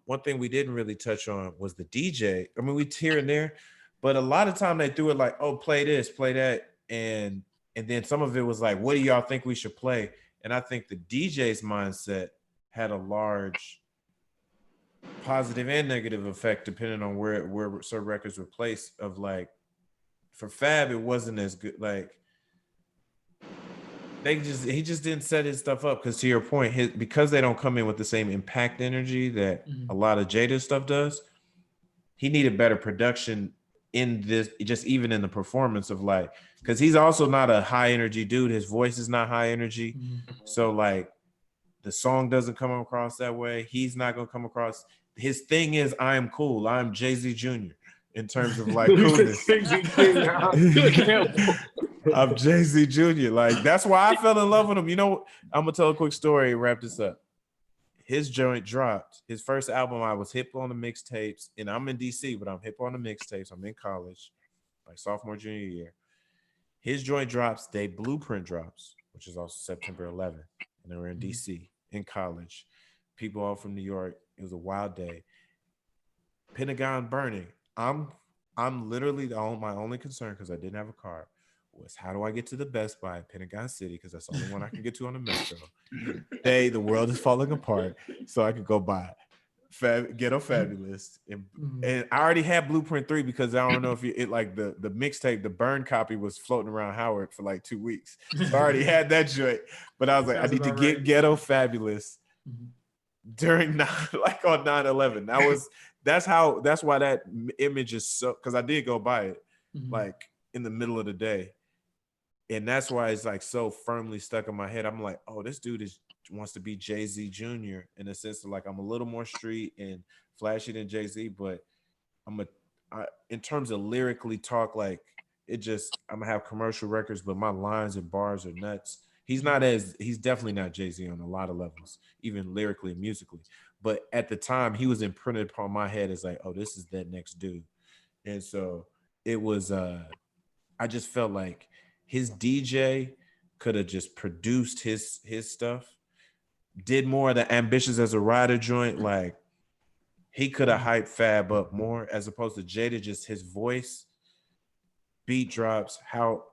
One thing we didn't really touch on was the DJ. I mean, we here and there, but a lot of time they threw it like, oh, play this, play that, and then some of it was like, what do y'all think we should play? And I think the DJ's mindset had a large positive and negative effect depending on where certain records were placed. Of like, for Fab, it wasn't as good. Like, he just didn't set his stuff up, because to your point, because they don't come in with the same impact energy that a lot of Jada stuff does. He needed better production in this, just even in the performance of like, because he's also not a high energy dude. His voice is not high energy, so like the song doesn't come across that way. He's not gonna come across. His thing is, I am cool. I'm Jay-Z Jr. in terms of like coolness. I'm Jay-Z Jr. Like, that's why I fell in love with him. You know, I'm gonna tell a quick story and wrap this up. His joint dropped. His first album, I was hip on the mixtapes, and I'm in DC, but I'm hip on the mixtapes. I'm in college, like sophomore, junior year. His joint drops, they Blueprint drops, which is also September 11th, and they were in DC in college. People all from New York. It was a wild day. Pentagon burning. I'm literally my only concern, because I didn't have a car, was how do I get to the Best Buy in Pentagon City, because that's the only one I can get to on the metro. The world is falling apart, so I could go buy Ghetto Fabulous, and I already had Blueprint 3, because I don't know if like the mixtape, the burn copy was floating around Howard for like 2 weeks, so I already had that joint. But I was like, I need to get Ghetto Fabulous during like on 9/11. That's why that image is so, because I did go buy it like in the middle of the day. And that's why it's like so firmly stuck in my head. I'm like, oh, this dude wants to be Jay-Z Jr. in the sense of like, I'm a little more street and flashy than Jay-Z, but in terms of lyrically talk, like I'm gonna have commercial records, but my lines and bars are nuts. He's definitely not Jay-Z on a lot of levels, even lyrically and musically. But at the time, he was imprinted upon my head as like, oh, this is that next dude. And so it was, I just felt like his DJ could have just produced his stuff, did more of the Ambitious as a Rider joint. Like, he could have hyped Fab up more, as opposed to Jada, just his voice, beat drops, how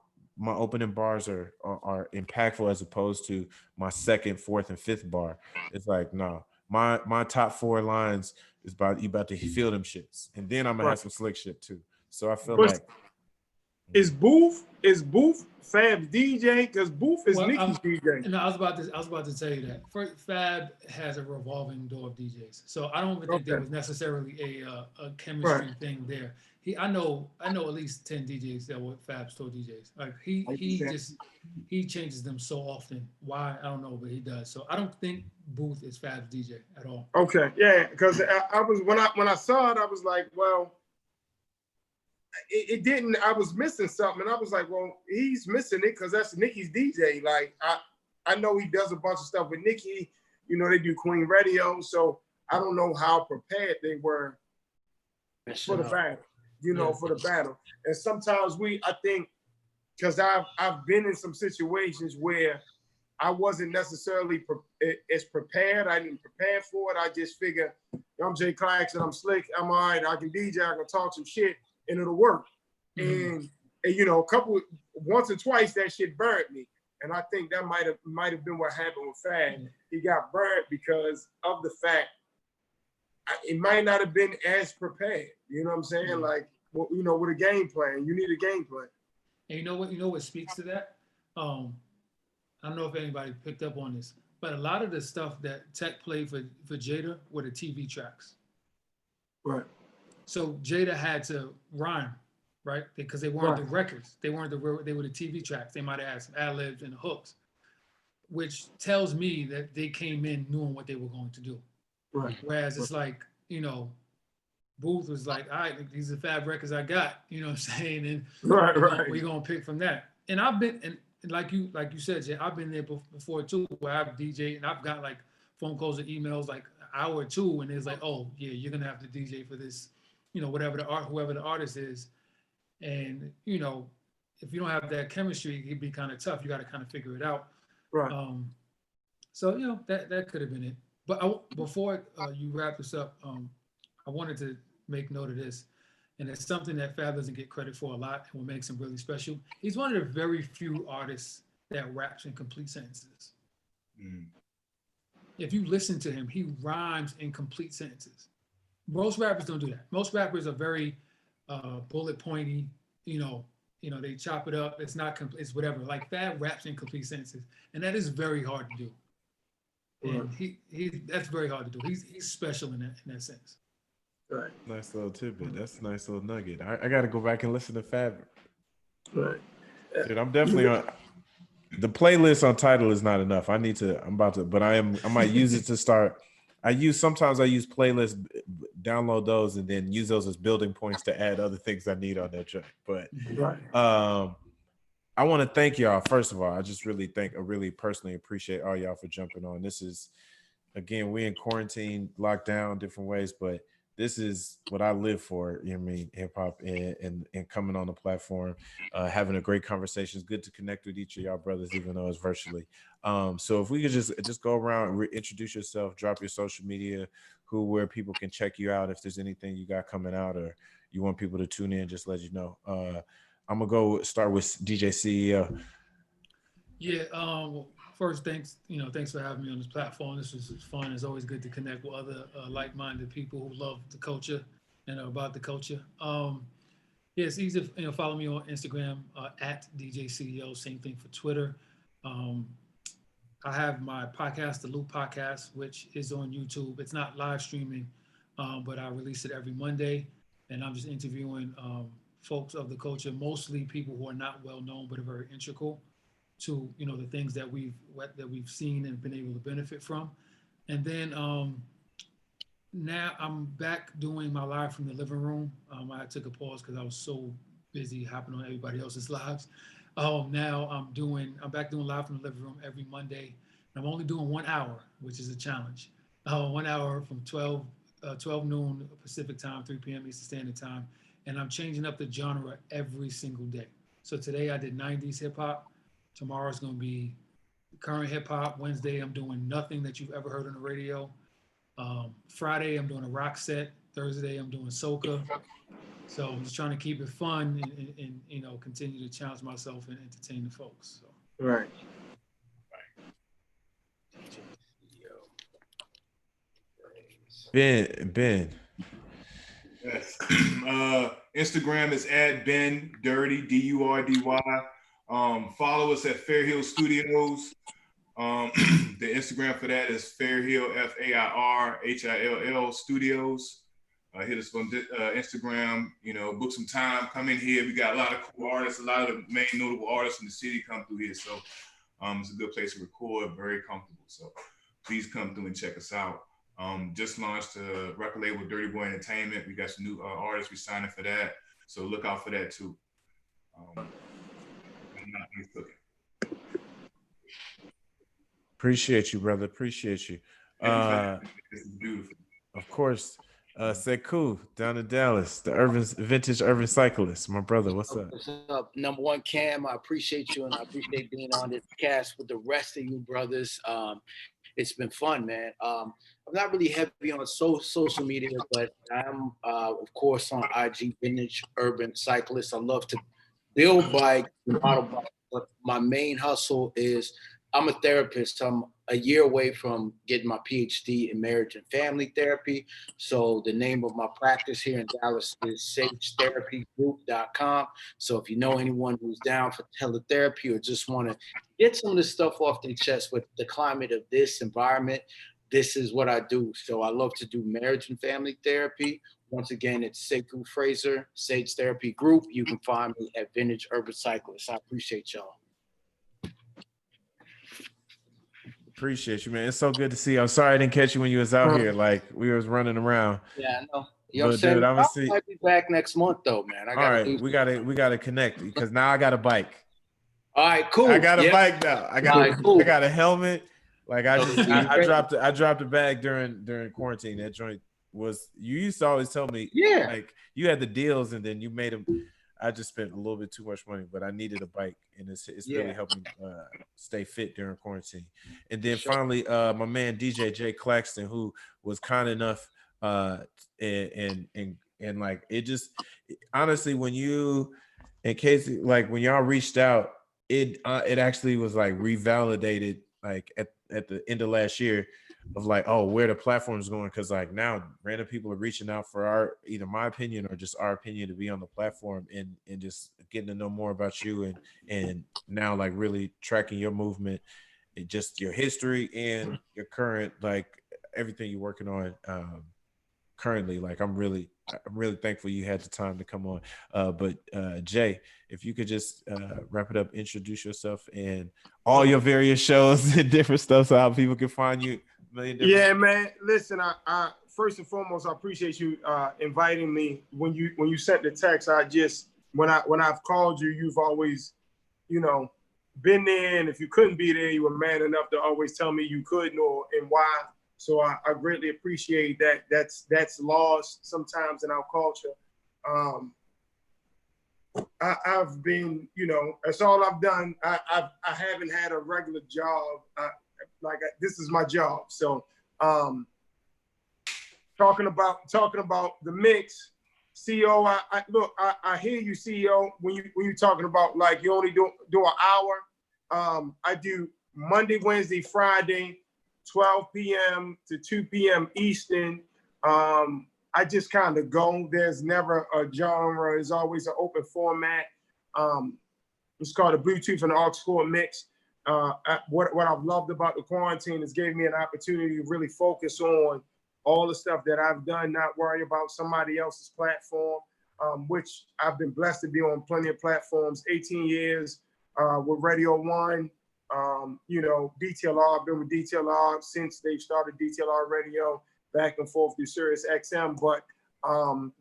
my opening bars are impactful, as opposed to my second, fourth, and fifth bar. It's like, no, my top 4 lines is you about to feel them shits, and then I'm gonna have some slick shit too. So I feel like, is Booth Fab's DJ? Because Booth is Nicki's DJ. No, I was about to tell you that. Fab has a revolving door of DJs, so I don't even think there was necessarily a chemistry thing there. I know at least 10 DJs that were Fab's tour DJs. Like he changes them so often. Why, I don't know, but he does. So I don't think Booth is Fab's DJ at all. Okay, yeah, because I was when I saw it, I was like, well, it didn't. I was missing something, and I was like, well, he's missing it because that's Nicki's DJ. Like I know he does a bunch of stuff with Nicki. You know, they do Queen Radio, so I don't know how prepared they were for the battle. You know, for the battle. And sometimes I think, because I've been in some situations where I wasn't necessarily as prepared. I didn't prepare for it. I just figure, I'm Jay Claxton, I'm slick, I'm all right, I can DJ, I can talk some shit, and it'll work. And you know, once or twice that shit burnt me. And I think that might have been what happened with Fab. He got burnt because of the fact it might not have been as prepared. You know what I'm saying? Like, well, you know, with a game plan, you need a game plan. And you know what speaks to that? I don't know if anybody picked up on this, but a lot of the stuff that Tech played for Jada were the TV tracks. Right. So Jada had to rhyme, right? Because they weren't the records. They weren't they were the TV tracks. They might have had some ad-libs and the hooks, which tells me that they came in knowing what they were going to do. Right. Whereas it's like, you know, Booth was like, all right, these are the Fab records I got, you know what I'm saying? And we're gonna pick from that. And I've been, and like you said, Jay, I've been there before too, where I've DJ and I've got like phone calls or emails like an hour or two, and it's like, oh yeah, you're gonna have to DJ for this, you know, whoever the artist is. And you know, if you don't have that chemistry, it'd be kind of tough. You got to kind of figure it out. Right. So you know, that could have been it. But before you wrap this up, I wanted to make note of this, and it's something that Fab doesn't get credit for a lot, and what makes him really special. He's one of the very few artists that raps in complete sentences. Mm. If you listen to him, he rhymes in complete sentences. Most rappers don't do that. Most rappers are very bullet pointy. You know, they chop it up. It's not it's whatever. Like Fab raps in complete sentences, and that is very hard to do. And that's very hard to do. He's special in that sense. Right. Nice little tidbit. That's a nice little nugget. I got to go back and listen to Fab. Right. Dude, I'm definitely on. The playlist on Tidal is not enough. I might use it to start. Sometimes I use playlists, download those, and then use those as building points to add other things I need on that track. But I want to thank y'all. First of all, I just really personally appreciate all y'all for jumping on. This is, again, we in quarantine, locked down different ways, but this is what I live for, you know what I mean, hip hop and coming on the platform, having a great conversation. It's good to connect with each of y'all brothers, even though it's virtually. So if we could just go around, introduce yourself, drop your social media, where people can check you out. If there's anything you got coming out or you want people to tune in, just let you know. I'm gonna start with DJ CEO. Yeah. First, thanks for having me on this platform. This was fun. It's always good to connect with other like-minded people who love the culture and are about the culture. It's easy to follow me on Instagram at DJ CEO. Same thing for Twitter. I have my podcast, the Loop Podcast, which is on YouTube. It's not live streaming, but I release it every Monday, and I'm just interviewing folks of the culture, mostly people who are not well known but are very integral to the things that we've seen and been able to benefit from. And then now I'm back doing my live from the living room. I took a pause because I was so busy hopping on everybody else's lives. Now I'm back doing live from the living room every Monday. I'm only doing 1 hour, which is a challenge. 1 hour from 12 noon Pacific time, 3 p.m. Eastern Standard Time. And I'm changing up the genre every single day. So today I did 90s hip hop. Tomorrow's going to be current hip hop. Wednesday, I'm doing nothing that you've ever heard on the radio. Friday, I'm doing a rock set. Thursday, I'm doing soca. So I'm just trying to keep it fun and continue to challenge myself and entertain the folks. So. Right. Ben. Yes. Instagram is @BenDurdy, DURDY. Follow us at Fair Hill Studios. The Instagram for that is Fairhill, FAIRHILL Studios. Hit us on Instagram, book some time, come in here. We got a lot of cool artists, a lot of the main notable artists in the city come through here. So it's a good place to record, very comfortable. So please come through and check us out. Just launched a record label with Dirty Boy Entertainment. We got some new artists we signing for that. So look out for that too. Appreciate you, brother. Appreciate you. This is beautiful. Of course. Sekou down in Dallas, the vintage urban cyclist. My brother, what's up? What's up? Number one, Cam, I appreciate you and I appreciate being on this cast with the rest of you brothers. It's been fun, man. I'm not really heavy on social media, but I'm, of course, on IG, Vintage Urban Cyclist. I love to build bikes, model bikes, but my main hustle is I'm a therapist. I'm a year away from getting my PhD in marriage and family therapy. So the name of my practice here in Dallas is sagetherapygroup.com. So if you know anyone who's down for teletherapy or just want to get some of this stuff off their chest with the climate of this environment. This is what I do. So I love to do marriage and family therapy. Once again, it's Sekou Fraser, Sage Therapy Group. You can find me at Vintage Urban Cyclist. I appreciate y'all. Appreciate you, man. It's so good to see you. I'm sorry I didn't catch you when you was out here. Like we was running around. Yeah, I know. You know what I'm But saying? dude, I'm I gonna see. might be back next month though, man. All right, we gotta connect because now I got a bike. All right, cool. I got a bike now. I got All right, cool. I got a helmet. Like I just Okay, I dropped a bag during quarantine. That joint was, you used to always tell me, Yeah. like you had the deals and then you made them. I just spent a little bit too much money, but I needed a bike, and it's really helped me stay fit during quarantine. And then finally, my man DJ J Claxton, who was kind enough, and like it just honestly, when you, in case like when y'all reached out, it actually was like revalidated like at the end of last year of like, oh, where the platform's going, because like now random people are reaching out for either my opinion or just our opinion to be on the platform, and just getting to know more about you, and now like really tracking your movement and just your history and your current, like everything you're working on currently. Like I'm really thankful you had the time to come on. But Jay, if you could just wrap it up, introduce yourself and all your various shows and different stuff, so how people can find you. Yeah, man. Listen, I first and foremost, I appreciate you inviting me. When you sent the text, I just when I've called you, you've always, been there. And if you couldn't be there, you were man enough to always tell me you couldn't and why. So I greatly appreciate that. That's lost sometimes in our culture. I've been, that's all I've done. I haven't had a regular job. This is my job. So talking about the mix, CEO. I hear you, CEO. When you talking about like you only do an hour. I do Monday, Wednesday, Friday, 12 p.m. to 2 p.m. Eastern. I just kind of go. There's never a genre. It's always an open format. It's called a Bluetooth and aux cord mix. What I've loved about the quarantine is gave me an opportunity to really focus on all the stuff that I've done, not worry about somebody else's platform, which I've been blessed to be on plenty of platforms. 18 years with Radio One, DTLR. I've been with DTLR since they started DTLR Radio, back and forth through Sirius XM. But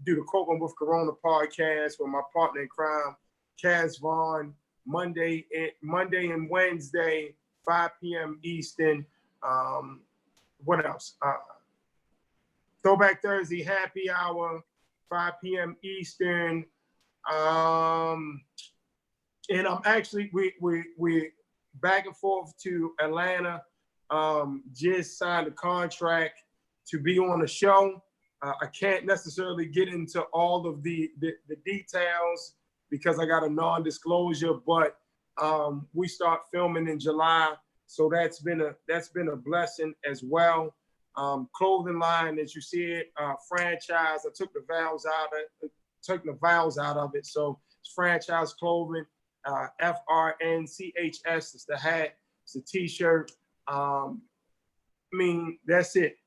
do the Coping with Corona podcast with my partner in crime, Kaz Vaughn, Monday and Wednesday, 5 p.m. Eastern. What else? Throwback Thursday, happy hour, 5 p.m. Eastern. And I'm actually, we back and forth to Atlanta. Just signed a contract to be on the show. I can't necessarily get into all of the details because I got a non-disclosure, but we start filming in July, so that's been a blessing as well. Clothing line, as you see it, franchise. I took the vowels out of it, so it's franchise clothing. FRNCHS. It's the hat. It's the T-shirt. That's it.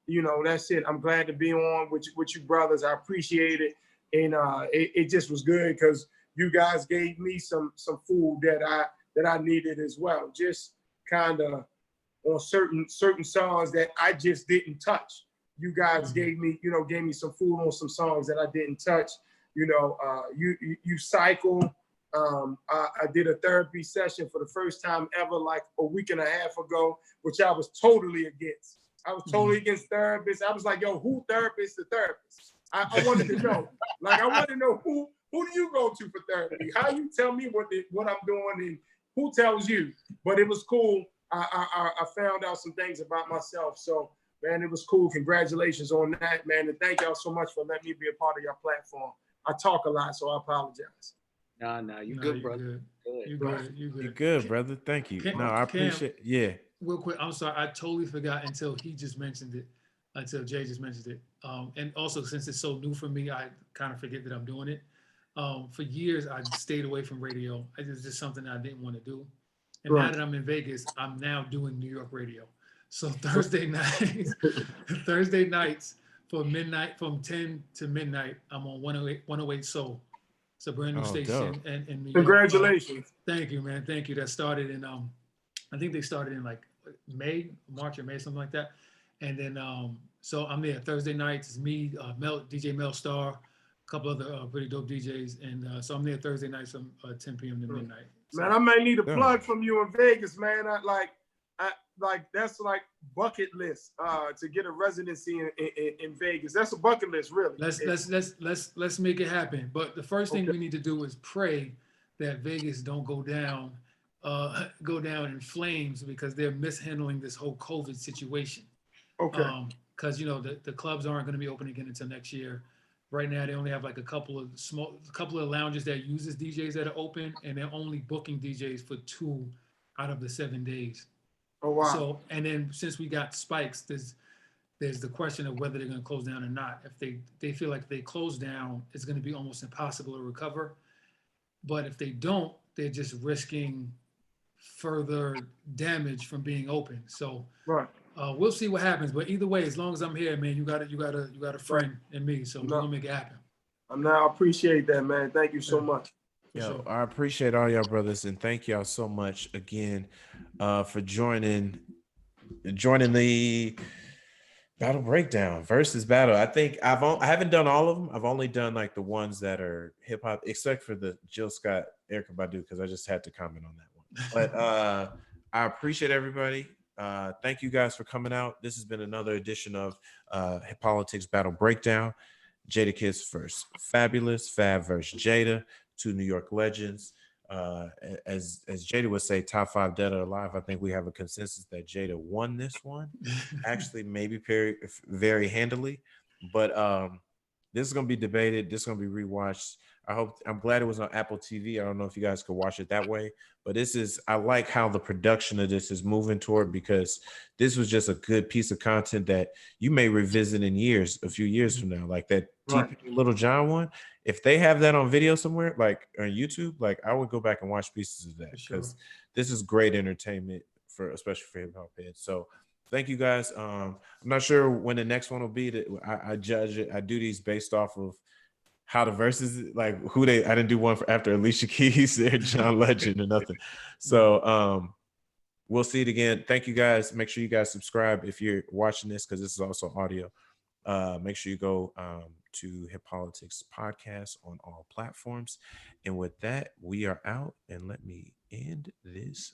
That's it. I'm glad to be on with you brothers. I appreciate it, and it just was good because you guys gave me some food that I needed as well. Just kind of on certain songs that I just didn't touch. You guys gave me some food on some songs that I didn't touch. You cycle. I did a therapy session for the first time ever, like a week and a half ago, which I was totally against. I was totally against therapists. I was like, yo, who therapist to therapist? I wanted to know. Like, I wanted to know who do you go to for therapy? How you tell me what I'm doing and who tells you? But it was cool. I found out some things about myself. So, man, it was cool. Congratulations on that, man. And thank y'all so much for letting me be a part of your platform. I talk a lot, so I apologize. Nah, you good, brother. You good. You're good, brother. Thank you. I appreciate it. Yeah. Real quick, I'm sorry. I totally forgot until he just mentioned it, until Jay just mentioned it. And also, since it's so new for me, I kind of forget that I'm doing it. For years, I stayed away from radio. It was just something I didn't want to do. And now that I'm in Vegas, I'm now doing New York radio. So Thursday nights, Thursday nights from 10 to midnight, I'm on 108 Soul. It's a brand new station in New York. Congratulations. Thank you, man. Thank you. That started in I think they started in like March or May, something like that. And then so I'm there Thursday nights. It's me, DJ Mel Star, a couple other pretty dope DJs, and so I'm there Thursday nights from 10 p.m. to midnight. So, man, I might need a plug from you in Vegas, man. I like that's like bucket list to get a residency in Vegas. That's a bucket list, really. Let's make it happen. But the first thing we need to do is pray that Vegas don't go down in flames because they're mishandling this whole COVID situation. Okay. Because the clubs aren't going to be open again until next year. Right now, they only have like a couple of lounges that uses DJs that are open, and they're only booking DJs for 2 out of the 7 days. Oh wow! So, and then since we got spikes, there's the question of whether they're going to close down or not. If they feel like if they close down, it's going to be almost impossible to recover. But if they don't, they're just risking further damage from being open. So right. We'll see what happens. But either way, as long as I'm here, man, you got a friend in me. So we're gonna make it happen. I appreciate that, man. Thank you so much. Yo, I appreciate all y'all brothers, and thank y'all so much again for joining the Battle Breakdown Verzuz Battle. I think I haven't done all of them. I've only done like the ones that are hip hop, except for the Jill Scott, Erykah Badu, because I just had to comment on that one. But I appreciate everybody. Thank you guys for coming out. This has been another edition of Hip Politics Battle Breakdown. Jadakiss versus Fabolous, Fab versus Jada, 2 New York legends. As Jada would say, top 5 dead or alive. I think we have a consensus that Jada won this one. Actually, maybe very handily. But this is gonna be debated. This is gonna be rewatched. I'm glad it was on Apple TV. I don't know if you guys could watch it that way, but I like how the production of this is moving toward, because this was just a good piece of content that you may revisit in a few years from now, like that Right. T-Pain Little John one. If they have that on video somewhere, like on YouTube, like I would go back and watch pieces of that, because this is great entertainment especially for hip hop heads. So thank you guys. I'm not sure when the next one will be. I judge it. I do these based off of how the verses, like I didn't do one after Alicia Keys or John Legend or nothing. So we'll see it again. Thank you guys. Make sure you guys subscribe if you're watching this, because this is also audio. Make sure you go to Hip Politics Podcast on all platforms. And with that, we are out. And let me end this